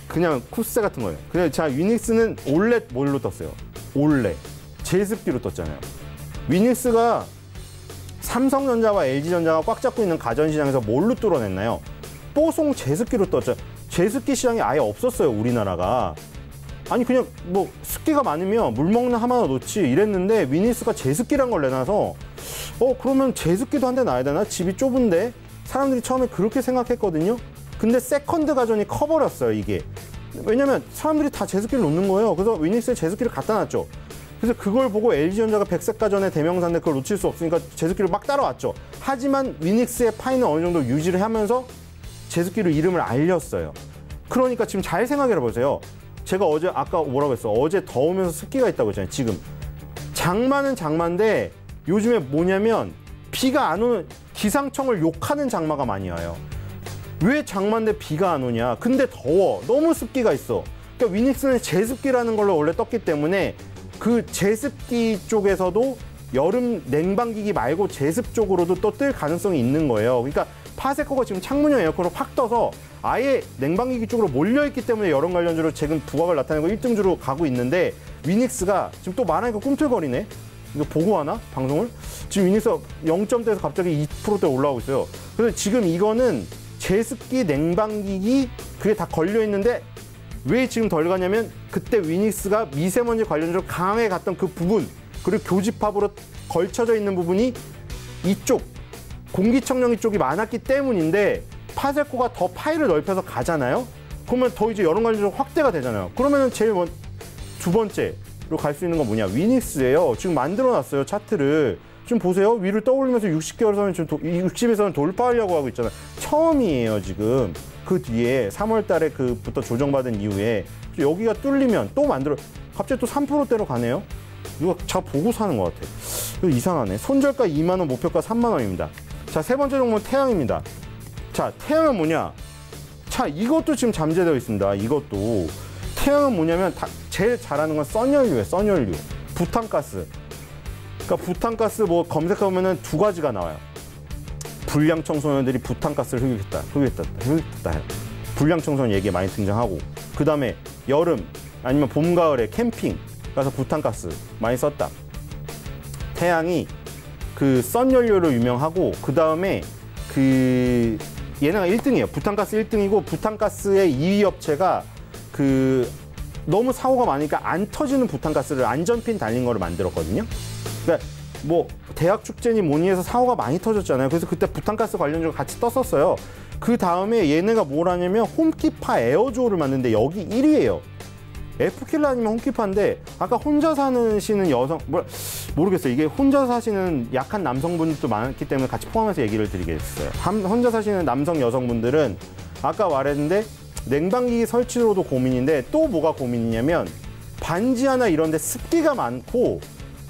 그냥 쿠세 같은 거예요. 그냥 자, 위닉스는 원래 뭘로 떴어요? 원래 제습기로 떴잖아요. 위닉스가 삼성전자와 LG전자가 꽉 잡고 있는 가전시장에서 뭘로 뚫어냈나요? 뽀송 제습기로 떴죠. 제습기 시장이 아예 없었어요, 우리나라가. 아니 그냥 뭐 습기가 많으면 물 먹는 하나 놓지 이랬는데 위닉스가 제습기란 걸 내놔서 그러면 제습기도 한 대 놔야 되나? 집이 좁은데? 사람들이 처음에 그렇게 생각했거든요. 근데 세컨드 가전이 커버렸어요, 이게. 왜냐면 사람들이 다 제습기를 놓는 거예요. 그래서 위닉스에 제습기를 갖다 놨죠. 그래서 그걸 보고 LG전자가 백색 가전의 대명사인데 그걸 놓칠 수 없으니까 제습기를 막 따라왔죠. 하지만 위닉스의 파이는 어느 정도 유지를 하면서 제습기로 이름을 알렸어요. 그러니까 지금 잘 생각해 보세요. 제가 어제 아까 뭐라고 했어? 어제 더우면서 습기가 있다고 했잖아요. 지금 장마는 장마인데 요즘에 뭐냐면 비가 안 오는, 기상청을 욕하는 장마가 많이 와요. 왜 장마인데 비가 안 오냐? 근데 더워. 너무 습기가 있어. 그러니까 위닉스는 제습기라는 걸로 원래 떴기 때문에 그 제습기 쪽에서도 여름 냉방기기 말고 제습 쪽으로도 또 뜰 가능성이 있는 거예요. 그러니까 파세코가 지금 창문형 에어컨을 확 떠서 아예 냉방기기 쪽으로 몰려있기 때문에 여름 관련주로 지금 부각을 나타내고 1등주로 가고 있는데 위닉스가 지금 또 말하니까 꿈틀거리네. 이거 보고 하나? 방송을? 지금 위닉스가 0점대에서 갑자기 2%대 올라오고 있어요. 그래서 지금 이거는 제습기, 냉방기기 그게 다 걸려있는데 왜 지금 덜 가냐면 그때 위닉스가 미세먼지 관련주로 강하게 갔던 그 부분, 그리고 교집합으로 걸쳐져 있는 부분이 이쪽 공기청정기 쪽이 많았기 때문인데 파세코가 더 파이를 넓혀서 가잖아요. 그러면 더 이제 여러 가지로 확대가 되잖아요. 그러면은 제일 두 번째로 갈 수 있는 건 뭐냐? 위닉스예요. 지금 만들어놨어요, 차트를. 지금 보세요. 위를 떠올리면서 60개월 선을 지금 60에서는 돌파하려고 하고 있잖아요. 처음이에요, 지금. 그 뒤에 3월 달에 그부터 조정받은 이후에 여기가 뚫리면 또 갑자기 또 3%대로 가네요. 이거 자 보고 사는 것 같아. 이거 이상하네. 손절가 2만 원, 목표가 3만 원입니다. 자, 세 번째 종목은 태양입니다. 자, 태양은 뭐냐? 자, 이것도 지금 잠재되어 있습니다. 이것도. 태양은 뭐냐면 제일 잘하는 건 썬연료예요. 썬연료. 부탄가스. 그러니까 부탄가스 뭐 검색해보면은 두 가지가 나와요. 불량 청소년들이 부탄가스를 흡입했다 해요. 불량 청소년 얘기 많이 등장하고, 그 다음에 여름 아니면 봄, 가을에 캠핑 가서 부탄가스 많이 썼다. 태양이 그 썬연료로 유명하고, 그 다음에 얘네가 1등이에요. 부탄가스 1등이고, 부탄가스의 2위 업체가 너무 사고가 많으니까 안 터지는 부탄가스를 안전핀 달린 거를 만들었거든요. 그러니까 뭐 대학 축제니 뭐니 해서 사고가 많이 터졌잖아요. 그래서 그때 부탄가스 관련주가 같이 떴었어요. 그 다음에 얘네가 뭘 하냐면 홈키파 에어조를 만드는데 여기 1위예요. F킬러 아니면 홈키파인데, 아까 혼자 사시는 여성, 모르겠어요. 이게 혼자 사시는 약한 남성분들도 많기 때문에 같이 포함해서 얘기를 드리겠어요. 혼자 사시는 남성 여성분들은 아까 말했는데 냉방기기 설치로도 고민인데, 또 뭐가 고민이냐면 반지 하나 이런 데 습기가 많고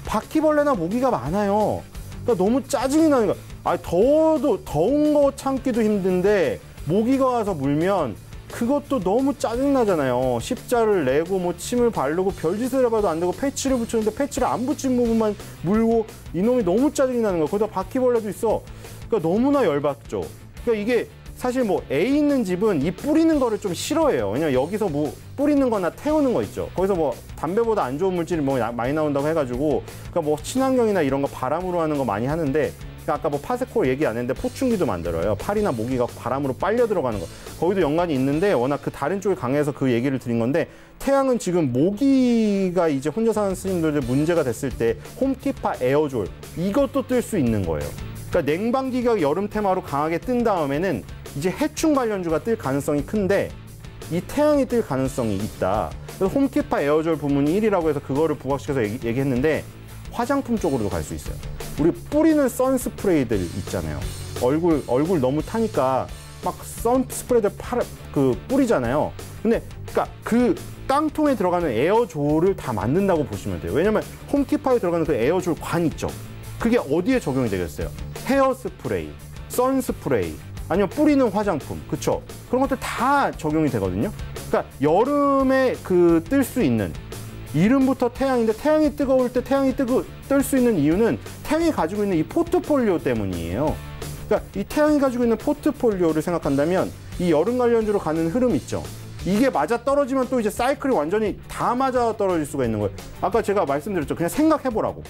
바퀴벌레나 모기가 많아요. 그러니까 너무 짜증이 나는 거야. 더운 거 참기도 힘든데 모기가 와서 물면 그것도 너무 짜증나잖아요. 십자를 내고 뭐 침을 바르고 별짓을 해봐도 안 되고 패치를 붙였는데 패치를 안 붙인 부분만 물고 이놈이 너무 짜증이 나는 거야. 거기다 바퀴벌레도 있어. 그러니까 너무나 열받죠. 그러니까 이게 사실 뭐 애 있는 집은 이 뿌리는 거를 좀 싫어해요. 왜냐면 여기서 뭐 뿌리는 거나 태우는 거 있죠. 거기서 뭐 담배보다 안 좋은 물질이 뭐 많이 나온다고 해가지고, 그러니까 뭐 친환경이나 이런 거 바람으로 하는 거 많이 하는데, 그러니까 아까 뭐 파세코 얘기 안 했는데 포충기도 만들어요. 파리나 모기가 바람으로 빨려 들어가는 거. 거기도 연관이 있는데 워낙 그 다른 쪽이 강해서 그 얘기를 드린 건데, 태양은 지금 모기가 이제 혼자 사는 스님들의 문제가 됐을 때 홈키파 에어졸 이것도 뜰 수 있는 거예요. 그러니까 냉방기가 여름 테마로 강하게 뜬 다음에는 이제 해충 관련주가 뜰 가능성이 큰데 이 태양이 뜰 가능성이 있다. 그래서 홈키파 에어졸 부문이 1위라고 해서 그거를 부각시켜서 얘기했는데, 화장품 쪽으로도 갈 수 있어요. 우리 뿌리는 선스프레이들 있잖아요. 얼굴 너무 타니까 막 선스프레이들 뿌리잖아요. 근데 그러니까 그 깡통에 들어가는 에어졸을 다 만든다고 보시면 돼요. 왜냐면 홈키파에 들어가는 그 에어졸 관 있죠. 그게 어디에 적용이 되겠어요? 헤어스프레이, 선스프레이, 아니면 뿌리는 화장품, 그쵸? 그런 것들 다 적용이 되거든요. 그러니까 여름에 그 뜰 수 있는 이름부터 태양인데 태양이 뜨거울 때 태양이 뜰 수 있는 이유는 태양이 가지고 있는 이 포트폴리오 때문이에요. 그러니까 이 태양이 가지고 있는 포트폴리오를 생각한다면 이 여름 관련주로 가는 흐름 있죠. 이게 맞아 떨어지면 또 이제 사이클이 완전히 다 맞아 떨어질 수가 있는 거예요. 아까 제가 말씀드렸죠. 그냥 생각해보라고.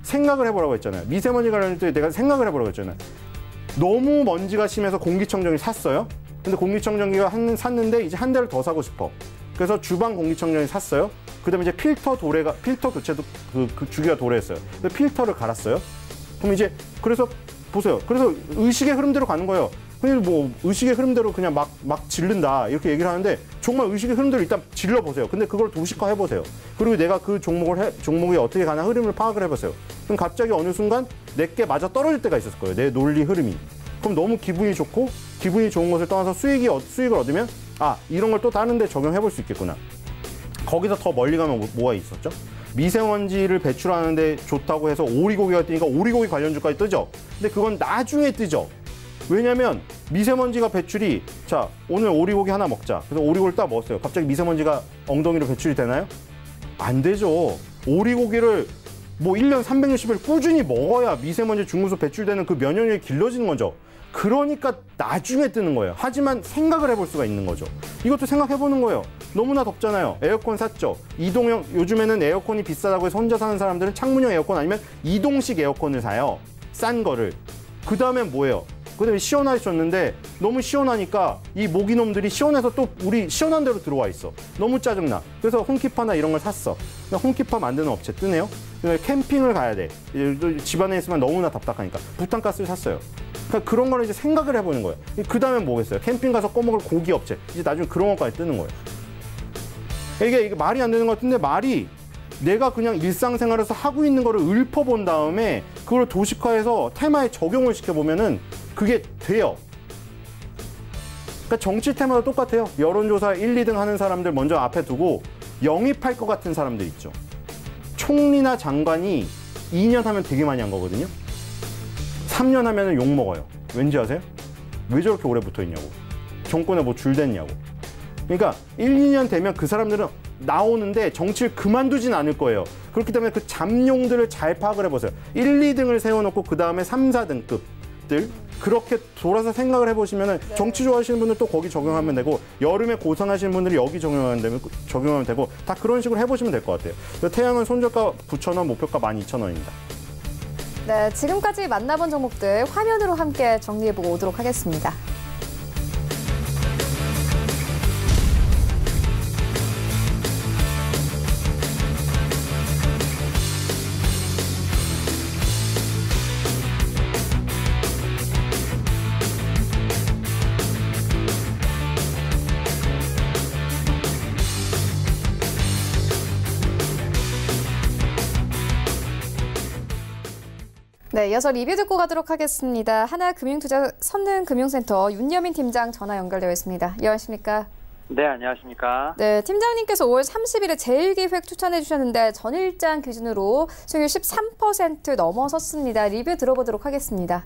생각을 해보라고 했잖아요. 미세먼지 관련주 내가 생각을 해보라고 했잖아요. 너무 먼지가 심해서 공기청정기 샀어요. 근데 공기청정기가 샀는데 이제 한 대를 더 사고 싶어. 그래서 주방 공기청정기 샀어요. 그다음에 이제 필터 교체도 그 주기가 도래했어요. 근데 필터를 갈았어요. 그럼 이제 그래서 보세요. 그래서 의식의 흐름대로 가는 거예요. 그냥 뭐 의식의 흐름대로 그냥 막 지른다 이렇게 얘기를 하는데 정말 의식의 흐름대로 일단 질러 보세요. 근데 그걸 도식화 해보세요. 그리고 내가 그 종목이 어떻게 가나 흐름을 파악을 해보세요. 그럼 갑자기 어느 순간 내게 맞아 떨어질 때가 있었을 거예요. 내 논리 흐름이. 그럼 너무 기분이 좋고 기분이 좋은 것을 떠나서 수익을 얻으면 아 이런 걸 또 다른 데 적용해 볼 수 있겠구나. 거기서 더 멀리 가면 뭐가 있었죠? 미세먼지를 배출하는데 좋다고 해서 오리고기가 뜨니까 오리고기 관련주까지 뜨죠. 근데 그건 나중에 뜨죠. 왜냐면 미세먼지가 배출이 자 오늘 오리고기 하나 먹자. 그래서 오리고기를 딱 먹었어요. 갑자기 미세먼지가 엉덩이로 배출이 되나요? 안 되죠. 오리고기를 뭐 1년 360일 꾸준히 먹어야 미세먼지 중금속 배출되는 그 면역력이 길러지는 거죠. 그러니까 나중에 뜨는 거예요. 하지만 생각을 해볼 수가 있는 거죠. 이것도 생각해보는 거예요. 너무나 덥잖아요. 에어컨 샀죠. 이동형 요즘에는 에어컨이 비싸다고 해서 혼자 사는 사람들은 창문형 에어컨 아니면 이동식 에어컨을 사요. 싼 거를. 그 다음엔 뭐예요? 그 다음에 시원하셨는데 너무 시원하니까 이 모기놈들이 시원해서 또 우리 시원한 데로 들어와 있어. 너무 짜증나. 그래서 홈키파나 이런 걸 샀어. 홈키파 만드는 업체 뜨네요. 캠핑을 가야 돼. 집안에 있으면 너무나 답답하니까 부탄가스를 샀어요. 그러니까 그런 거를 이제 생각을 해보는 거예요. 그 다음엔 뭐겠어요? 캠핑 가서 꺼먹을 고기 업체. 이제 나중에 그런 것까지 뜨는 거예요. 이게 말이 안 되는 것 같은데 말이 내가 그냥 일상생활에서 하고 있는 거를 읊어본 다음에 그걸 도식화해서 테마에 적용을 시켜보면은 그게 돼요. 그러니까 정치 테마도 똑같아요. 여론조사 1, 2등 하는 사람들 먼저 앞에 두고 영입할 것 같은 사람들 있죠. 총리나 장관이 2년 하면 되게 많이 한 거거든요. 3년 하면 욕먹어요. 왠지 아세요? 왜 저렇게 오래 붙어 있냐고. 정권에 뭐 줄댔냐고. 그러니까 1, 2년 되면 그 사람들은 나오는데 정치를 그만두진 않을 거예요. 그렇기 때문에 그 잠룡들을 잘 파악을 해보세요. 1, 2등을 세워놓고 그 다음에 3, 4등급들 그렇게 돌아서 생각을 해보시면 네. 정치 좋아하시는 분들 또 거기 적용하면 되고 여름에 고생하시는 분들이 여기 적용하면 되고 다 그런 식으로 해보시면 될 것 같아요. 태양은 손절가 9,000원, 목표가 12,000원입니다. 네, 지금까지 만나본 종목들 화면으로 함께 정리해보고 오도록 하겠습니다. 네, 이어서 리뷰 듣고 가도록 하겠습니다. 하나금융투자 선능금융센터 윤여민 팀장 전화 연결되어 있습니다. 안녕하십니까? 네, 안녕하십니까? 네, 팀장님께서 5월 30일에 제1기획 추천해 주셨는데 전일장 기준으로 수익률 13% 넘어섰습니다. 리뷰 들어보도록 하겠습니다.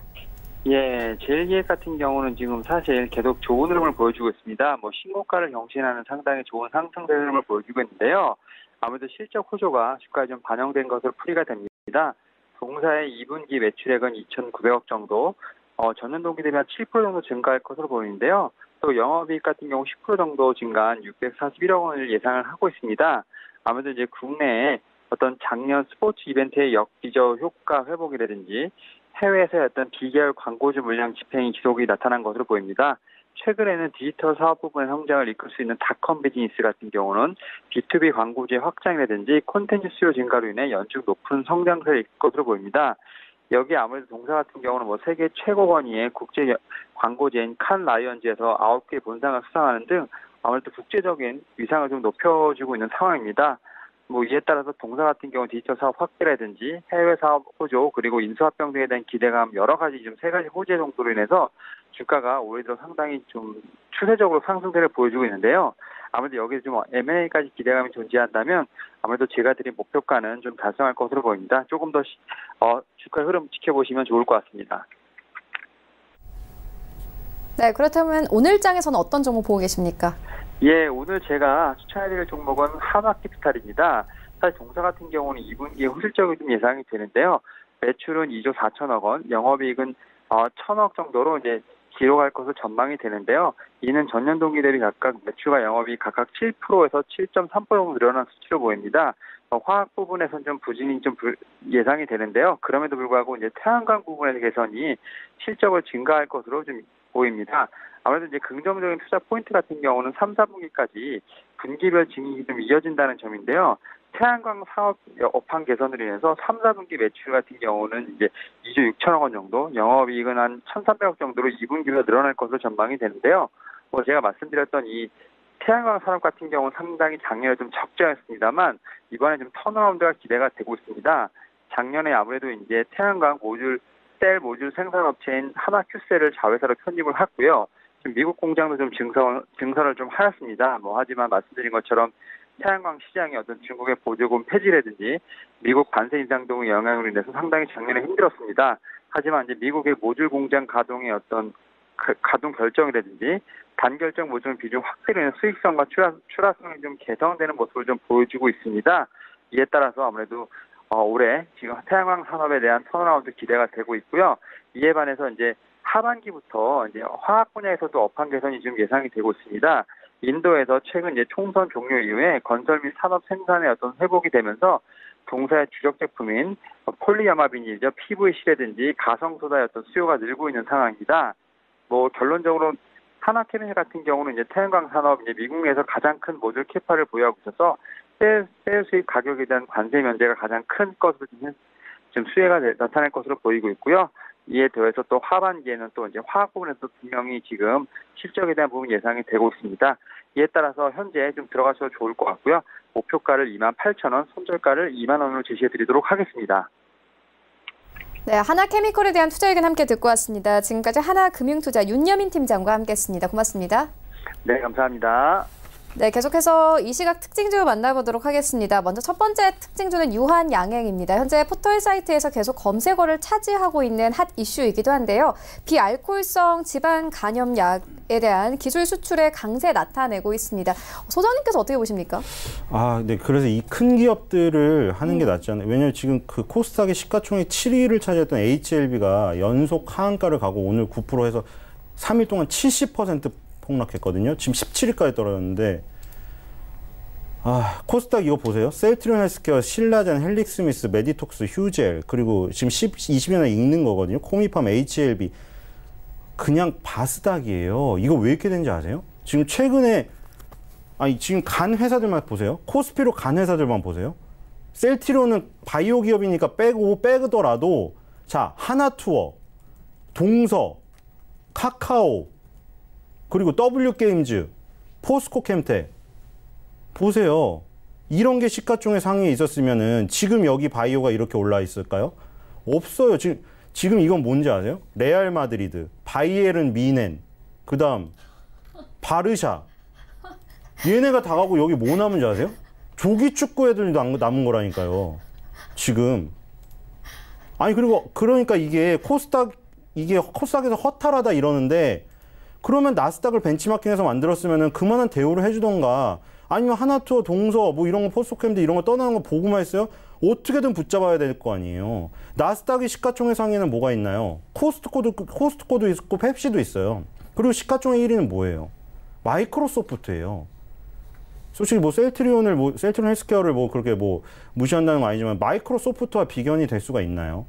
예, 제1기획 같은 경우는 지금 사실 계속 좋은 흐름을 보여주고 있습니다. 뭐 신고가를 경신하는 상당히 좋은 상승 흐름을 보여주고 있는데요. 아무래도 실적 호조가 주가에 좀 반영된 것으로 풀이가 됩니다. 동사의 2분기 매출액은 2,900억 정도, 전년 동기 대비 한 7% 정도 증가할 것으로 보이는데요. 또 영업이익 같은 경우 10% 정도 증가한 641억 원을 예상을 하고 있습니다. 아무래도 이제 국내에 어떤 작년 스포츠 이벤트의 역기저 효과 회복이라든지 해외에서의 어떤 비계열 광고주 물량 집행이 기록이 나타난 것으로 보입니다. 최근에는 디지털 사업 부분의 성장을 이끌 수 있는 닷컴 비즈니스 같은 경우는 B2B 광고주의 확장이라든지 콘텐츠 수요 증가로 인해 연중 높은 성장세를 이끌 것으로 보입니다. 여기 아무래도 동사 같은 경우는 뭐 세계 최고 권위의 국제 광고제인 칸 라이언즈에서 9개 본상을 수상하는 등 아무래도 국제적인 위상을 좀 높여주고 있는 상황입니다. 뭐 이에 따라서 동사 같은 경우 디지털 사업 확대라든지 해외 사업 호조 그리고 인수합병 등에 대한 기대감 여러 가지 좀 세 가지 호재 정도로 인해서 주가가 올해 들어 상당히 좀 추세적으로 상승세를 보여주고 있는데요. 아무래도 여기서 좀 M&A까지 기대감이 존재한다면 아무래도 제가 드린 목표가는 좀 달성할 것으로 보입니다. 조금 더 주가 흐름 지켜보시면 좋을 것 같습니다. 네, 그렇다면 오늘 장에서는 어떤 종목 보고 계십니까? 예, 오늘 제가 추천해드릴 종목은 한화캐피탈입니다. 사실 동사 같은 경우는 2분기에 호실적이 좀 예상이 되는데요. 매출은 2조 4천억 원, 영업이익은 1,000억 정도로 이제 기록할 것으로 전망이 되는데요. 이는 전년 동기 대비 각각 매출과 영업이 각각 7%에서 7.3% 정도 늘어난 수치로 보입니다. 화학 부분에서는 좀 부진이 좀 예상이 되는데요. 그럼에도 불구하고 이제 태양광 부분의 개선이 실적을 증가할 것으로 좀 보입니다. 아무래도 이제 긍정적인 투자 포인트 같은 경우는 3, 4분기까지 분기별 증익이 좀 이어진다는 점인데요. 태양광 사업 업황 개선으로 인해서 3, 4분기 매출 같은 경우는 이제 2조 6천억 원 정도, 영업이익은 한 1,300억 정도로 2분기가 늘어날 것으로 전망이 되는데요. 제가 말씀드렸던 이 태양광 산업 같은 경우는 상당히 작년에 좀 적자였습니다만 이번에 좀 턴어라운드가 기대가 되고 있습니다. 작년에 아무래도 이제 태양광 셀 모듈 생산업체인 하나큐셀을 자회사로 편입을 했고요. 지금 미국 공장도 좀 증설을 좀 하였습니다. 하지만 말씀드린 것처럼 태양광 시장의 어떤 중국의 보조금 폐지라든지 미국 관세 인상 등의 영향으로 인해서 상당히 작년에 힘들었습니다. 하지만 이제 미국의 모듈 공장 가동의 어떤 가동 결정이라든지 단결정 모듈 비중 확대로 인해 수익성과 출하성이 좀 개선되는 모습을 좀 보여주고 있습니다. 이에 따라서 아무래도 올해 지금 태양광 산업에 대한 턴어라운드 기대가 되고 있고요. 이에 반해서 이제 하반기부터 이제 화학 분야에서도 업황 개선이 좀 예상이 되고 있습니다. 인도에서 최근 이제 총선 종료 이후에 건설 및 산업 생산의 어떤 회복이 되면서 동사의 주력 제품인 폴리아마 비닐이죠. PVC라든지 가성소다의 어떤 수요가 늘고 있는 상황입니다. 결론적으로 하나캐미칼 같은 경우는 이제 태양광 산업 이제 미국 내에서 가장 큰 모듈 캐파를 보유하고 있어서 셀 수입 가격에 대한 관세 면제가 가장 큰 것으로 지금 수혜가 나타날 것으로 보이고 있고요. 이에 더해서 또 하반기에는 또 이제 화학 부분에서 분명히 지금 실적에 대한 부분 예상이 되고 있습니다. 이에 따라서 현재 좀 들어가셔도 좋을 것 같고요. 목표가를 28,000원, 손절가를 2만 원으로 제시해 드리도록 하겠습니다. 네, 하나케미컬에 대한 투자 의견 함께 듣고 왔습니다. 지금까지 하나금융투자 윤여민 팀장과 함께했습니다. 고맙습니다. 네, 감사합니다. 네, 계속해서 이 시각 특징주 만나보도록 하겠습니다. 먼저 첫 번째 특징주는 유한양행입니다. 현재 포털 사이트에서 계속 검색어를 차지하고 있는 핫 이슈이기도 한데요. 비알코올성 지방 간염약에 대한 기술 수출의 강세 나타내고 있습니다. 소장님께서 어떻게 보십니까? 네. 그래서 이 큰 기업들을 하는 게 낫지 않나요? 왜냐하면 지금 그 코스닥의 시가총액 7위를 차지했던 HLB가 연속 하한가를 가고 오늘 9% 해서 3일 동안 70% 폭락했거든요. 지금 17위까지 떨어졌는데 코스닥 이거 보세요. 셀트리온 헬스케어, 신라젠, 헬릭스미스, 메디톡스, 휴젤 그리고 지금 20년에 읽는 거거든요. 코미팜, HLB 그냥 바스닥이에요. 이거 왜 이렇게 된지 아세요? 지금 최근에 지금 간 회사들만 보세요. 코스피로 간 회사들만 보세요. 셀트리온은 바이오 기업이니까 빼더라도 자 하나투어, 동서, 카카오 그리고 W게임즈, 포스코캠텍 보세요. 이런 게 시가총액 상위에 있었으면은 지금 여기 바이오가 이렇게 올라 있을까요? 없어요. 지금 이건 뭔지 아세요? 레알 마드리드, 바이에른 미넨, 그다음 바르샤. 얘네가 다 가고 여기 뭐 남은지 아세요? 조기 축구 애들도 남은 거라니까요. 지금. 그러니까 이게 코스닥에서 허탈하다 이러는데 그러면 나스닥을 벤치마킹해서 만들었으면은 그만한 대우를 해주던가 아니면 하나투어, 동서 이런 거 포스코캠드 이런 거 떠나는 거 보고만 했어요? 어떻게든 붙잡아야 될 거 아니에요. 나스닥의 시가총액 상위에는 뭐가 있나요? 코스트코도 있고 펩시도 있어요. 그리고 시가총액 1위는 뭐예요? 마이크로소프트예요. 솔직히 셀트리온 헬스케어를 그렇게 무시한다는 건 아니지만 마이크로소프트와 비견이 될 수가 있나요?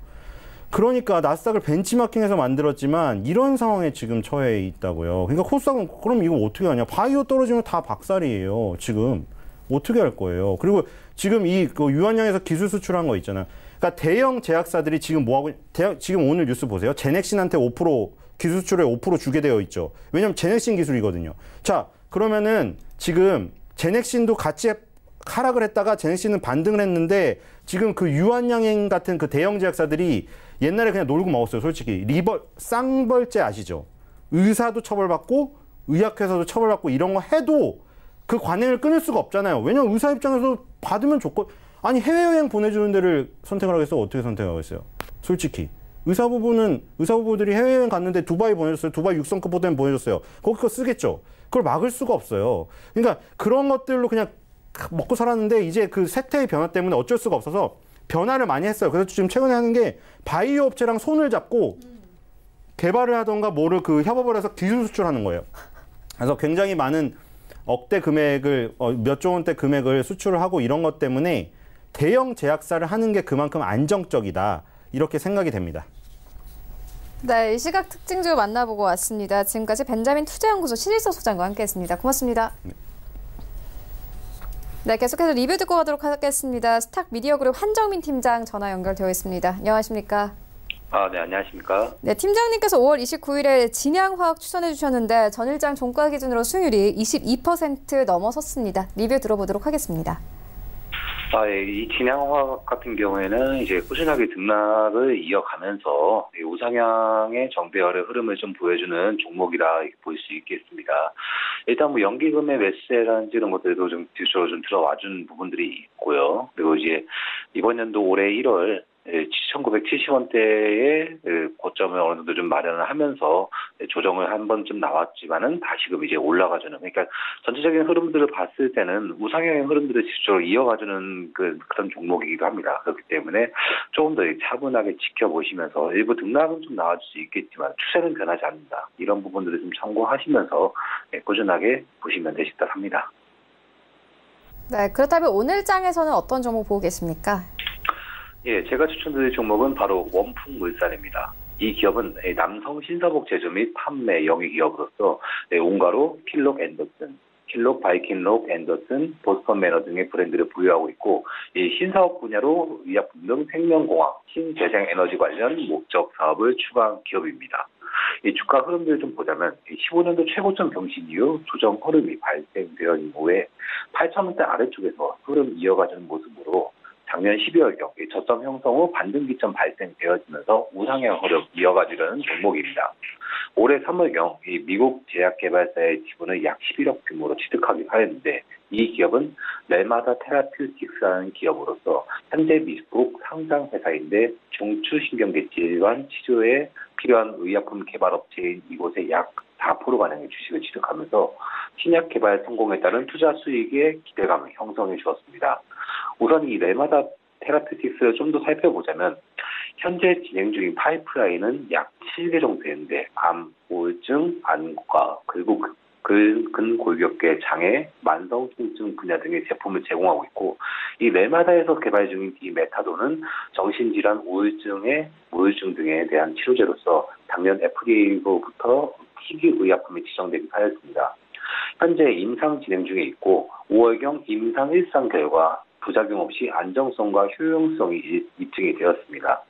그러니까 나스닥을 벤치마킹해서 만들었지만 이런 상황에 지금 처해 있다고요. 그러니까 코스닥은 그럼 이거 어떻게 하냐? 바이오 떨어지면 다 박살이에요. 지금 어떻게 할 거예요? 그리고 지금 유한양에서 기술 수출한 거 있잖아요. 그러니까 대형 제약사들이 지금 지금 오늘 뉴스 보세요. 제넥신한테 5% 기술 수출에 5% 주게 되어 있죠. 왜냐면 제넥신 기술이거든요. 자, 그러면은 지금 제넥신도 같이 하락을 했다가 제넥신은 반등을 했는데 지금 그 유한양행 같은 그 대형 제약사들이 옛날에 그냥 놀고 먹었어요. 솔직히 쌍벌제 아시죠? 의사도 처벌받고 의약회사도 처벌받고 이런 거 해도 그 관행을 끊을 수가 없잖아요. 왜냐면 의사 입장에서 받으면 좋고 해외여행 보내주는 데를 선택을 하겠어요? 어떻게 선택하겠어요? 솔직히 의사부부들이 해외여행 갔는데 두바이 보내줬어요. 두바이 6성급 호텔 보내줬어요. 거기 거 쓰겠죠. 그걸 막을 수가 없어요. 그러니까 그런 것들로 그냥 먹고 살았는데 이제 그 세태의 변화 때문에 어쩔 수가 없어서 변화를 많이 했어요. 그래서 지금 최근에 하는 게 바이오 업체랑 손을 잡고 개발을 하던가 뭐를 그 협업을 해서 기술 수출하는 거예요. 그래서 굉장히 많은 억대 금액을 몇 조 원대 금액을 수출을 하고 이런 것 때문에 대형 제약사를 하는 게 그만큼 안정적이다. 이렇게 생각이 됩니다. 네, 이 시각 특징주 만나보고 왔습니다. 지금까지 벤자민 투자연구소 신일석 소장과 함께했습니다. 고맙습니다. 네, 계속해서 리뷰 듣고 가도록 하겠습니다. 스탁 미디어그룹 한정민 팀장 전화 연결되어 있습니다. 안녕하십니까? 네, 안녕하십니까? 네, 팀장님께서 5월 29일에 진양화학 추천해 주셨는데 전일장 종가 기준으로 수익률이 22% 넘어섰습니다. 리뷰 들어보도록 하겠습니다. 예, 이 진양화학 같은 경우에는 이제 꾸준하게 등락을 이어가면서 우상향의 정배열의 흐름을 좀 보여주는 종목이라 볼 수 있겠습니다. 일단 뭐 연기금의 매수세라든지 이런 것들도 좀 뒤쪽으로 좀 들어와준 부분들이 있고요. 그리고 이제 이번 연도 올해 1월 7,970원대의 고점을 어느 정도 좀 마련을 하면서 조정을 한 번쯤 나왔지만은 다시금 이제 올라가주는, 그러니까 전체적인 흐름들을 봤을 때는 우상향의 흐름들을 지속적으로 이어가주는 그런 종목이기도 합니다. 그렇기 때문에 조금 더 차분하게 지켜보시면서 일부 등락은 좀 나와줄 수 있겠지만 추세는 변하지 않는다. 이런 부분들을 좀 참고하시면서 꾸준하게 보시면 되실 듯 합니다. 네, 그렇다면 오늘 장에서는 어떤 종목 보고 계십니까? 예, 제가 추천드릴 종목은 바로 원풍물산입니다. 이 기업은 남성 신사복 제조 및 판매 영위 기업으로서 온가로 킬록 앤더슨, 킬록 바이킨록 앤더슨, 보스턴 매너 등의 브랜드를 보유하고 있고, 이 신사업 분야로 의약품 등 생명공학, 신재생 에너지 관련 목적 사업을 추구한 기업입니다. 이 주가 흐름들을 좀 보자면 15년도 최고점 경신 이후 조정 흐름이 발생되어 있는 후에 8,000원대 아래쪽에서 흐름 이어가는 모습으로 작년 12월경 저점 형성 후 반등기점 발생되어지면서 우상향 흐름 이어가지려는 종목입니다. 올해 3월경 미국 제약개발사의 지분을 약 11억 규모로 취득하기로 하였는데, 이 기업은 렐마다 테라퓨틱스라는 기업으로서 현재 미국 상장 회사인데 중추신경계 질환 치료에 필요한 의약품 개발 업체인 이곳에 약 4%가량의 주식을 취득하면서 신약 개발 성공에 따른 투자 수익의 기대감을 형성해 주었습니다. 우선 이 렐마다 테라퓨틱스를 좀 더 살펴보자면 현재 진행 중인 파이프라인은 약 7개 정도 되는데 암, 우울증, 안과, 그리고 근골격계 장애, 만성 통증 분야 등의 제품을 제공하고 있고, 이 렐마다에서 개발 중인 이 메타돈은 정신질환, 우울증 등에 대한 치료제로서 작년 FDA로부터 희귀의약품이 지정되기 하였습니다. 현재 임상 진행 중에 있고 5월경 임상 1상 결과 부작용 없이 안정성과 효용성이 입증이 되었습니다.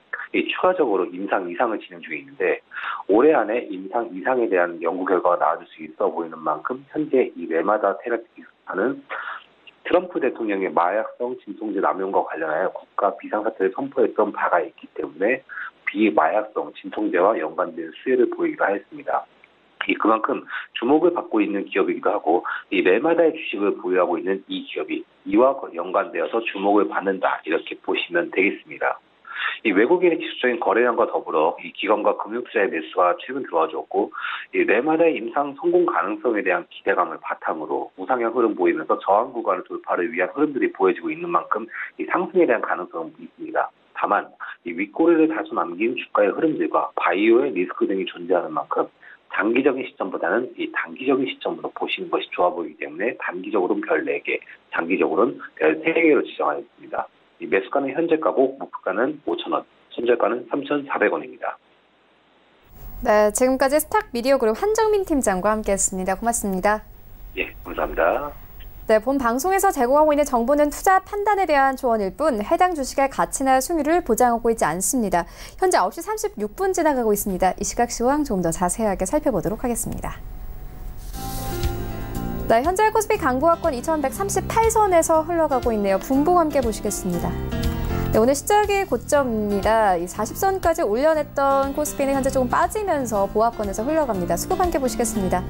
추가적으로 임상 2상을 진행 중에 있는데 올해 안에 임상 2상에 대한 연구 결과가 나와줄 수 있어 보이는 만큼 현재 이 렐마다 테라피틱스는 트럼프 대통령의 마약성 진통제 남용과 관련하여 국가 비상사태를 선포했던 바가 있기 때문에 비마약성 진통제와 연관된 수혜를 보이기도 하였습니다. 그만큼 주목을 받고 있는 기업이기도 하고, 이 렐마다의 주식을 보유하고 있는 이 기업이 이와 연관되어서 주목을 받는다, 이렇게 보시면 되겠습니다. 이 외국인의 지속적인 거래량과 더불어 이 기관과 금융투자의 매수가 최근 들어와줬고, 이 렐마다의 임상 성공 가능성에 대한 기대감을 바탕으로 우상향 흐름 보이면서 저항 구간을 돌파를 위한 흐름들이 보여지고 있는 만큼 이 상승에 대한 가능성은 있습니다. 다만 이 윗꼬리를 다소 남긴 주가의 흐름들과 바이오의 리스크 등이 존재하는 만큼 장기적인 시점보다는 이 단기적인 시점으로 보시는 것이 좋아 보이기 때문에 단기적으로는 별 4개, 장기적으로는 별 3개로 지정하였습니다. 이 매수가는 현재가고 목표가는 5,000원, 손절가는 3,400원입니다. 네, 지금까지 스탁 미디어그룹 한정민 팀장과 함께했습니다. 고맙습니다. 예, 감사합니다. 네, 본 방송에서 제공하고 있는 정보는 투자 판단에 대한 조언일 뿐 해당 주식의 가치나 수익률을 보장하고 있지 않습니다. 현재 9시 36분 지나가고 있습니다. 이 시각 시황 조금 더 자세하게 살펴보도록 하겠습니다. 네, 현재 코스피 강보합권 2138선에서 흘러가고 있네요. 분봉 함께 보시겠습니다. 네, 오늘 시작이 고점입니다. 이 40선까지 올려냈던 코스피는 현재 조금 빠지면서 보합권에서 흘러갑니다. 수급 함께 보시겠습니다.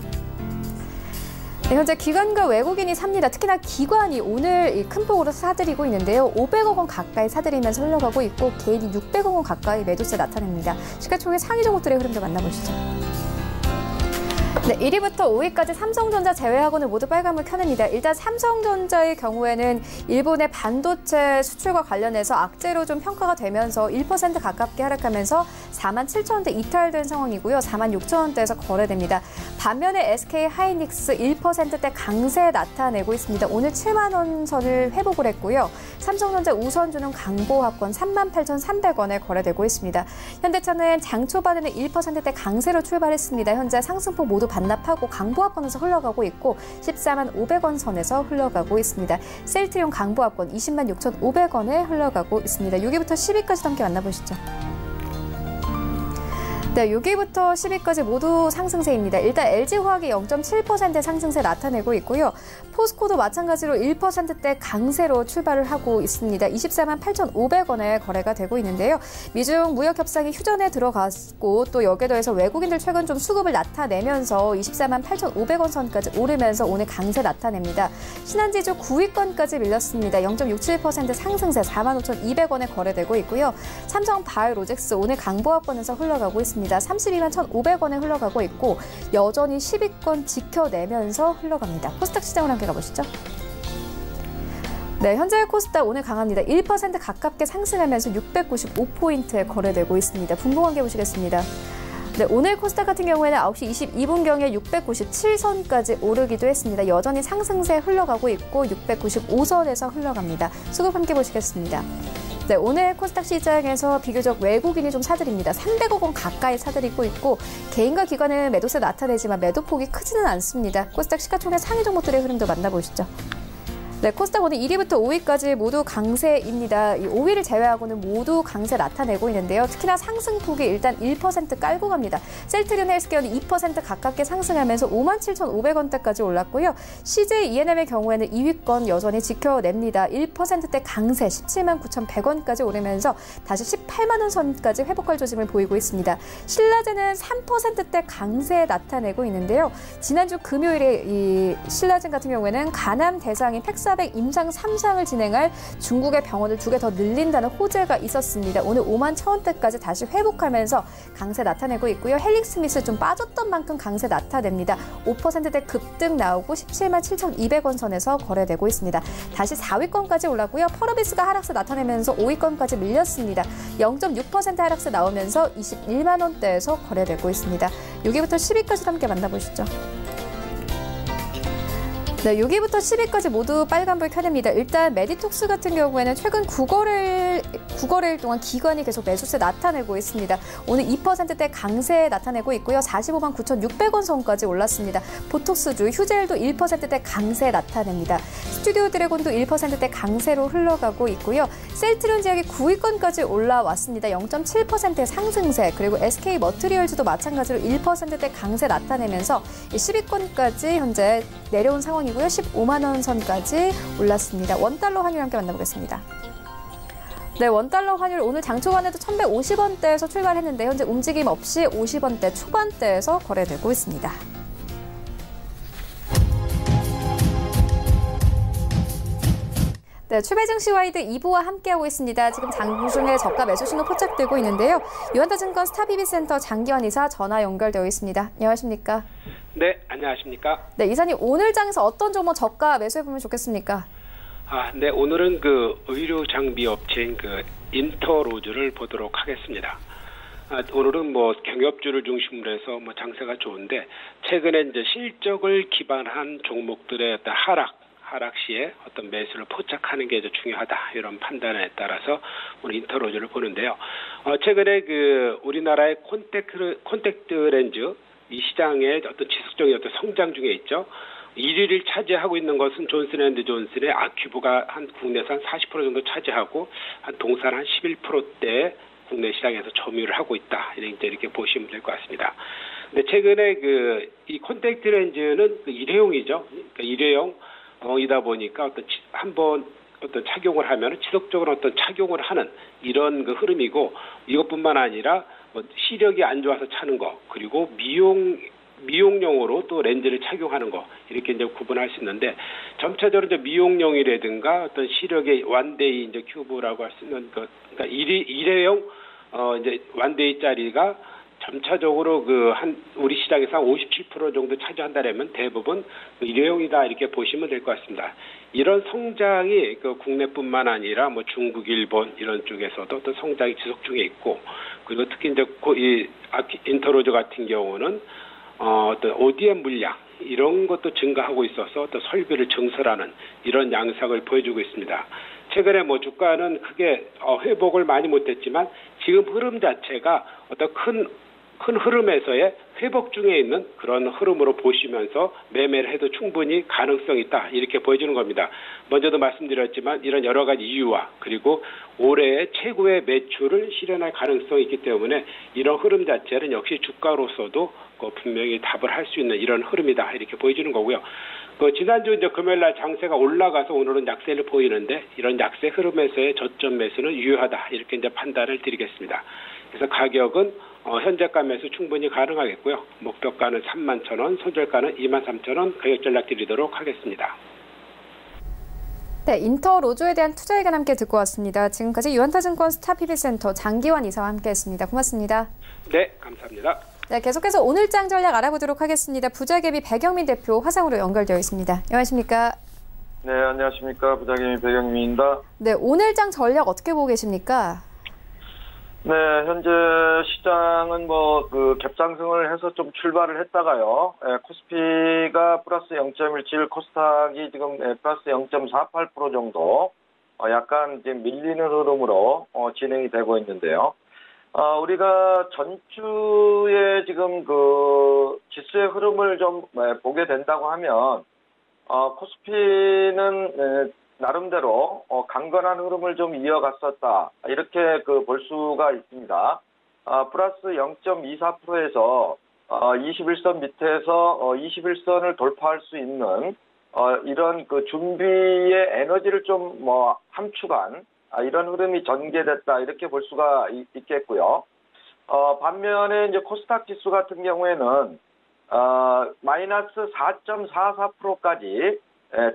네, 현재 기관과 외국인이 삽니다. 특히나 기관이 오늘 큰 폭으로 사들이고 있는데요. 500억 원 가까이 사들이면서 흘러가고 있고 개인이 600억 원 가까이 매도세 나타냅니다. 시가총액 상위 종목들의 흐름도 만나보시죠. 네, 1위부터 5위까지 삼성전자 제외하고는 모두 빨간불 켜냅니다. 일단 삼성전자의 경우에는 일본의 반도체 수출과 관련해서 악재로 좀 평가가 되면서 1% 가깝게 하락하면서 47,000원대 이탈된 상황이고요. 46,000원대에서 거래됩니다. 반면에 SK하이닉스 1%대 강세 나타내고 있습니다. 오늘 7만 원 선을 회복을 했고요. 삼성전자 우선주는 강보합권 38,300원에 거래되고 있습니다. 현대차는 장 초반에는 1%대 강세로 출발했습니다. 현재 상승폭 모두 반납하고 강보합권에서 흘러가고 있고 14만 500원 선에서 흘러가고 있습니다. 셀트리온 강보합권 20만 6,500원에 흘러가고 있습니다. 6위부터 10위까지 함께 만나보시죠. 네, 6위부터 10위까지 모두 상승세입니다. 일단 LG화학이 0.7% 상승세 나타내고 있고요. 포스코도 마찬가지로 1%대 강세로 출발을 하고 있습니다. 24만 8,500원에 거래가 되고 있는데요. 미중 무역 협상이 휴전에 들어갔고 또 여기에 더해서 외국인들 최근 좀 수급을 나타내면서 24만 8,500원 선까지 오르면서 오늘 강세 나타냅니다. 신한지주 9위권까지 밀렸습니다. 0.67% 상승세 4만 5,200원에 거래되고 있고요. 삼성바이오로직스 오늘 강보합권에서 흘러가고 있습니다. 32만 1,500원에 흘러가고 있고 여전히 10위권 지켜내면서 흘러갑니다. 코스닥 시장으로 함께 가보시죠. 네, 현재 코스닥 오늘 강합니다. 1% 가깝게 상승하면서 695포인트에 거래되고 있습니다. 분봉관계 보시겠습니다. 네, 오늘 코스닥 같은 경우에는 9시 22분경에 697선까지 오르기도 했습니다. 여전히 상승세 흘러가고 있고 695선에서 흘러갑니다. 수급 함께 보시겠습니다. 네, 오늘 코스닥 시장에서 비교적 외국인이 좀 사들입니다. 300억 원 가까이 사들이고 있고 개인과 기관은 매도세 나타내지만 매도폭이 크지는 않습니다. 코스닥 시가총액 상위 종목들의 흐름도 만나보시죠. 네, 코스닥 오늘 1위부터 5위까지 모두 강세입니다. 이 5위를 제외하고는 모두 강세 나타내고 있는데요. 특히나 상승폭이 일단 1% 깔고 갑니다. 셀트리온 헬스케어는 2% 가깝게 상승하면서 57,500원대까지 올랐고요. CJ E&M의 경우에는 2위권 여전히 지켜냅니다. 1%대 강세 179,100원까지 오르면서 다시 18만 원 선까지 회복할 조짐을 보이고 있습니다. 신라젠은 3%대 강세 나타내고 있는데요. 지난주 금요일에 이 신라젠 같은 경우에는 가남 대상인 팩사 임상 3상을 진행할 중국의 병원을 2개 더 늘린다는 호재가 있었습니다. 오늘 5만 1,000원대까지 다시 회복하면서 강세 나타내고 있고요. 헬릭스미스 좀 빠졌던 만큼 강세 나타냅니다. 5%대 급등 나오고 17만 7,200원 선에서 거래되고 있습니다. 다시 4위권까지 올랐고요. 펄어비스가 하락세 나타내면서 5위권까지 밀렸습니다. 0.6% 하락세 나오면서 21만 원대에서 거래되고 있습니다. 6위부터 10위까지 함께 만나보시죠. 네, 6위부터 10위까지 모두 빨간불 켜냅니다. 일단 메디톡스 같은 경우에는 최근 9거래일 동안 기관이 계속 매수세 나타내고 있습니다. 오늘 2%대 강세 나타내고 있고요. 45만 9,600원 선까지 올랐습니다. 보톡스주, 휴젤도 1%대 강세 나타냅니다. 스튜디오 드래곤도 1%대 강세로 흘러가고 있고요. 셀트리온 제약이 9위권까지 올라왔습니다. 0.7%의 상승세, 그리고 SK 머트리얼즈도 마찬가지로 1%대 강세 나타내면서 10위권까지 현재 내려온 상황이고요. 15만 원 선까지 올랐습니다. 원달러 환율 함께 만나보겠습니다. 네, 원달러 환율 오늘 장 초반에도 1,150원대에서 출발했는데 현재 움직임 없이 50원대 초반대에서 거래되고 있습니다. 네, 출발 증시 와이드 2부와 함께하고 있습니다. 지금 장중에 저가 매수 신호 포착되고 있는데요. 유한타증권 스타비비센터 장기환 이사 전화 연결되어 있습니다. 안녕하십니까? 네, 안녕하십니까? 네, 이사님 오늘 장에서 어떤 종목 저가 매수해보면 좋겠습니까? 네, 오늘은 의류 장비 업체인 인터로즈를 보도록 하겠습니다. 오늘은 경협주를 중심으로 해서 장세가 좋은데 최근에 이제 실적을 기반한 종목들의 어떤 하락 시에 어떤 매수를 포착하는 게 중요하다, 이런 판단에 따라서 오늘 인터로즈를 보는데요. 최근에 우리나라의 콘택트 렌즈 이 시장의 어떤 지속적인 어떤 성장 중에 있죠. 1위를 차지하고 있는 것은 존슨앤드존슨의 아큐브가 국내에서 한 40% 정도 차지하고 동산 한 11%대 국내 시장에서 점유를 하고 있다, 이렇게 보시면 될 것 같습니다. 근데 최근에 이 콘택트 렌즈는 일회용이죠. 그러니까 일회용이다 보니까 한번 착용을 하면 지속적으로 착용을 하는 이런 흐름이고, 이것뿐만 아니라 시력이 안 좋아서 차는 거, 그리고 미용용으로 또 렌즈를 착용하는 거 이렇게 이제 구분할 수 있는데 점차적으로 이제 미용용이라든가 어떤 시력의 완데이 이제 큐브라고 할 수 있는 그러니까 일회용 이제 완데이짜리가 점차적으로 우리 시장에서 한 57% 정도 차지한다면 대부분 일회용이다 이렇게 보시면 될 것 같습니다. 이런 성장이 국내뿐만 아니라 뭐 중국, 일본 이런 쪽에서도 또 성장이 지속 중에 있고 그리고 특히 이제 이 인터로즈 같은 경우는 어떤 ODM 물량 이런 것도 증가하고 있어서 또 설비를 증설하는 이런 양상을 보여주고 있습니다. 최근에 뭐 주가는 크게 회복을 많이 못했지만 지금 흐름 자체가 어떤 큰 흐름에서의 회복 중에 있는 그런 흐름으로 보시면서 매매를 해도 충분히 가능성이 있다 이렇게 보여주는 겁니다. 먼저도 말씀드렸지만 이런 여러 가지 이유와 그리고 올해의 최고의 매출을 실현할 가능성이 있기 때문에 이런 흐름 자체는 역시 주가로서도 분명히 답을 할 수 있는 이런 흐름이다 이렇게 보여주는 거고요. 지난주 이제 금요일날 장세가 올라가서 오늘은 약세를 보이는데 이런 약세 흐름에서의 저점 매수는 유효하다 이렇게 이제 판단을 드리겠습니다. 그래서 가격은 현재가 매수 충분히 가능하겠고요. 목표가는 31,000원, 손절가는 23,000원 가격 전략 드리도록 하겠습니다. 네, 인터로조에 대한 투자 의견 함께 듣고 왔습니다. 지금까지 유한타증권 스타PB센터 장기환 이사와 함께했습니다. 고맙습니다. 네, 감사합니다. 네, 계속해서 오늘장 전략 알아보도록 하겠습니다. 부자개비 배경민 대표 화상으로 연결되어 있습니다. 안녕하십니까? 네, 안녕하십니까? 부자개비 배경민입니다. 네, 오늘장 전략 어떻게 보고 계십니까? 네, 현재 시장은 갭상승을 해서 좀 출발을 했다가요. 코스피가 플러스 0.17, 코스닥이 지금 플러스 0.48% 정도 약간 이제 밀리는 흐름으로 진행이 되고 있는데요. 우리가 전주에 지금 지수의 흐름을 좀 보게 된다고 하면 코스피는 나름대로 강건한 흐름을 좀 이어갔었다 이렇게 볼 수가 있습니다. 플러스 0.24%에서 21선 밑에서 21선을 돌파할 수 있는 이런 준비의 에너지를 좀 함축한 이런 흐름이 전개됐다 이렇게 볼 수가 있겠고요. 반면에 이제 코스닥 지수 같은 경우에는 마이너스 4.44%까지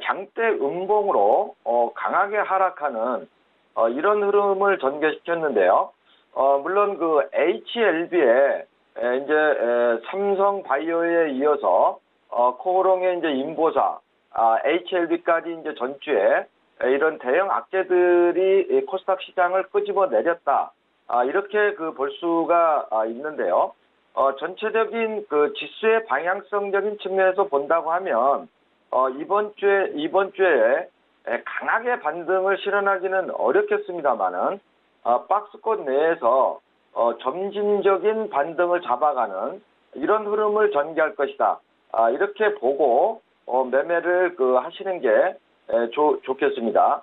장대 음봉으로 강하게 하락하는 이런 흐름을 전개시켰는데요. 물론 HLB에 이제 삼성바이오에 이어서 코오롱의 이제 인보사, HLB까지 이제 전주에 이런 대형 악재들이 코스닥 시장을 끄집어 내렸다. 이렇게 볼 수가 있는데요. 전체적인 지수의 방향성적인 측면에서 본다고 하면 이번 주에 강하게 반등을 실현하기는 어렵겠습니다만은 박스권 내에서 점진적인 반등을 잡아가는 이런 흐름을 전개할 것이다. 이렇게 보고 매매를 하시는 게 좋겠습니다.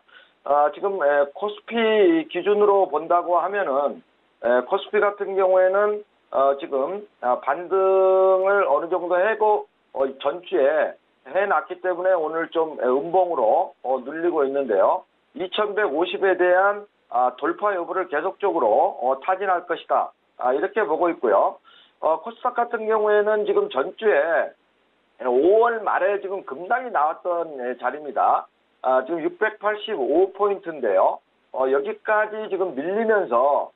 지금 코스피 기준으로 본다고 하면은 코스피 같은 경우에는 지금 반등을 어느 정도 하고 전주에 해놨기 때문에 오늘 좀 음봉으로 눌리고 있는데요. 2150에 대한 돌파 여부를 계속적으로 타진할 것이다. 이렇게 보고 있고요. 코스닥 같은 경우에는 지금 전주에 5월 말에 지금 급락이 나왔던 자리입니다. 지금 685포인트인데요. 여기까지 지금 밀리면서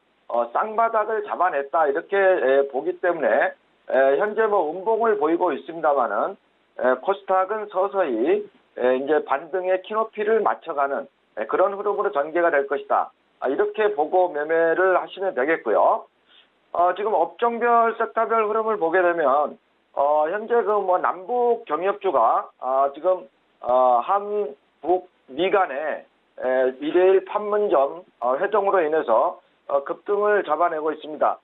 쌍바닥을 잡아냈다 이렇게 보기 때문에 현재 음봉을 보이고 있습니다만은 코스닥은 서서히 이제 반등의 키높이를 맞춰가는 그런 흐름으로 전개가 될 것이다. 이렇게 보고 매매를 하시면 되겠고요. 지금 업종별 섹터별 흐름을 보게 되면 현재 남북 경협주가 지금 한북 미간의 미래일 판문점 회동으로 인해서 급등을 잡아내고 있습니다.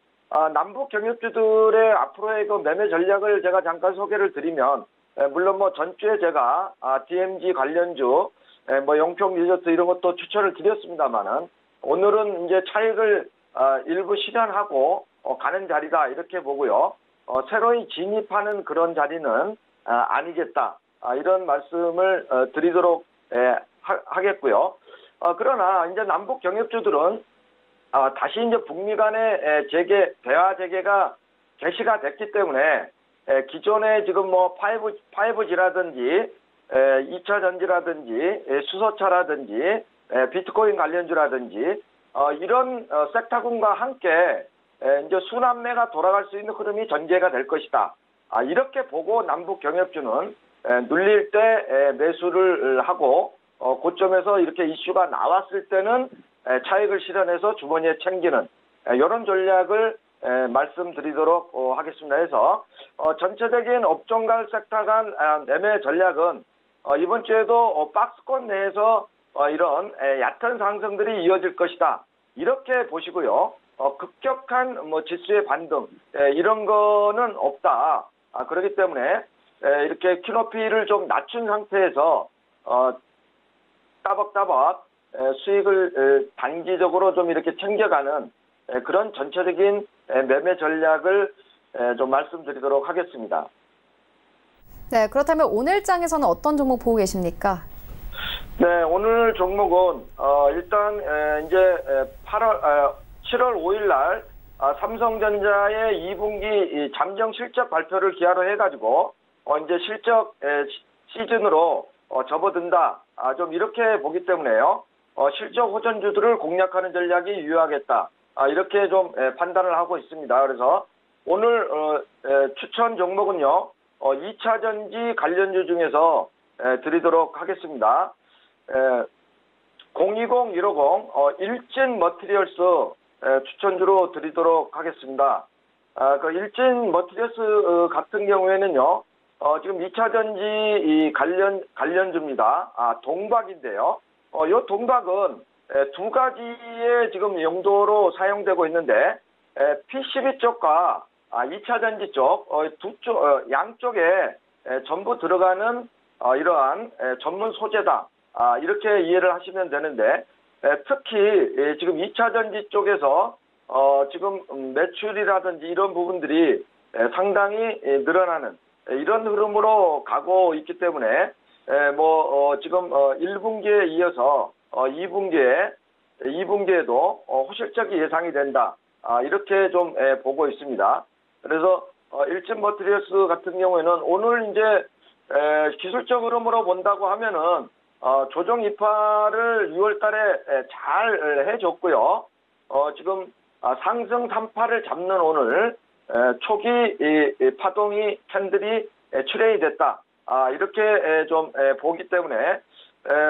남북 경협주들의 앞으로의 매매 전략을 제가 잠깐 소개를 드리면 물론 전주에 제가 DMG 관련주 용평 리조트 이런 것도 추천을 드렸습니다만은 오늘은 이제 차익을 일부 실현하고 가는 자리다 이렇게 보고요. 새로이 진입하는 그런 자리는 아니겠다 이런 말씀을 드리도록 하겠고요. 그러나 이제 남북 경협주들은 다시 이제 북미 간의 대화 재개가 개시가 됐기 때문에 기존에 지금 뭐 5G라든지 2차 전지라든지 수소차라든지 비트코인 관련주라든지 이런 섹터군과 함께 이제 순환매가 돌아갈 수 있는 흐름이 전개가 될 것이다. 이렇게 보고 남북 경협주는 눌릴 때 매수를 하고 고점에서 이렇게 이슈가 나왔을 때는 차익을 실현해서 주머니에 챙기는 이런 전략을 말씀드리도록 하겠습니다. 해서 전체적인 업종간 섹터 간 매매 전략은 이번 주에도 박스권 내에서 이런 얕은 상승들이 이어질 것이다. 이렇게 보시고요. 급격한 뭐 지수의 반등 이런 거는 없다. 그렇기 때문에 이렇게 키높이를 좀 낮춘 상태에서 따박따박 수익을 단기적으로 좀 이렇게 챙겨가는 그런 전체적인 매매 전략을 좀 말씀드리도록 하겠습니다. 네, 그렇다면 오늘 장에서는 어떤 종목 보고 계십니까? 네, 오늘 종목은 일단 이제 7월 5일 날 삼성전자의 2분기 잠정 실적 발표를 기하로 해가지고 이제 실적 시즌으로 접어든다. 좀 이렇게 보기 때문에요. 실적 호전주들을 공략하는 전략이 유효하겠다. 이렇게 좀 판단을 하고 있습니다. 그래서 오늘 추천 종목은요. 2차 전지 관련주 중에서 드리도록 하겠습니다. 020150 일진 머티리얼스 추천주로 드리도록 하겠습니다. 그 일진 머티리얼스 같은 경우에는요. 지금 2차 전지 관련주입니다. 동박인데요. 이 동박은 두 가지의 지금 용도로 사용되고 있는데 PCB 쪽과 2차 전지 쪽 양쪽에 전부 들어가는 이러한 전문 소재다. 이렇게 이해를 하시면 되는데 특히 지금 2차 전지 쪽에서 지금 매출이라든지 이런 부분들이 상당히 늘어나는 이런 흐름으로 가고 있기 때문에 지금 1분기에 이어서 2분기에도 호실적이 예상이 된다. 이렇게 좀 보고 있습니다. 그래서 일진 머티리얼스 같은 경우에는 오늘 이제 기술적 흐름으로 본다고 하면은 조정 이파를 6월 달에 잘 해줬고요. 지금 상승 3파를 잡는 오늘 초기 파동이 캔들이 출현이 됐다. 이렇게 좀 보기 때문에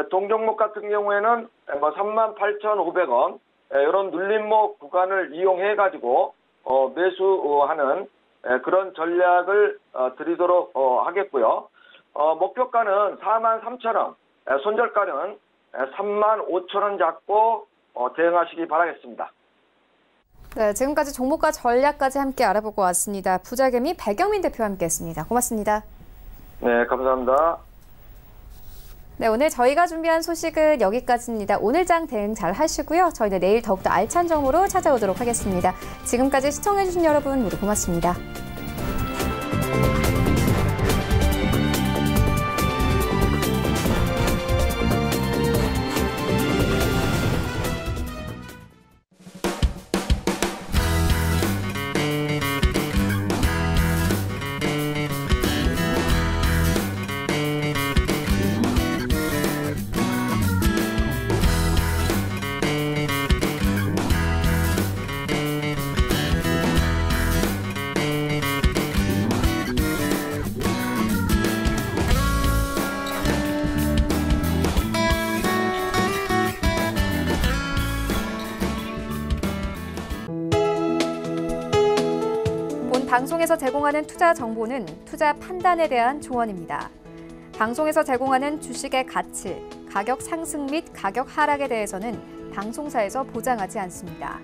동종목 같은 경우에는 38,500원 이런 눌림목 구간을 이용해 가지고 매수하는 그런 전략을 드리도록 하겠고요. 목표가는 43,000원, 손절가는 35,000원 잡고 대응하시기 바라겠습니다. 네, 지금까지 종목과 전략까지 함께 알아보고 왔습니다. 부자개미 백영민 대표와 함께했습니다. 고맙습니다. 네, 감사합니다. 네, 오늘 저희가 준비한 소식은 여기까지입니다. 오늘 장 대응 잘 하시고요. 저희는 내일 더욱더 알찬 정보로 찾아오도록 하겠습니다. 지금까지 시청해주신 여러분 모두 고맙습니다. 방송에서 제공하는 투자 정보는 투자 판단에 대한 조언입니다. 방송에서 제공하는 주식의 가치, 가격 상승 및 가격 하락에 대해서는 방송사에서 보장하지 않습니다.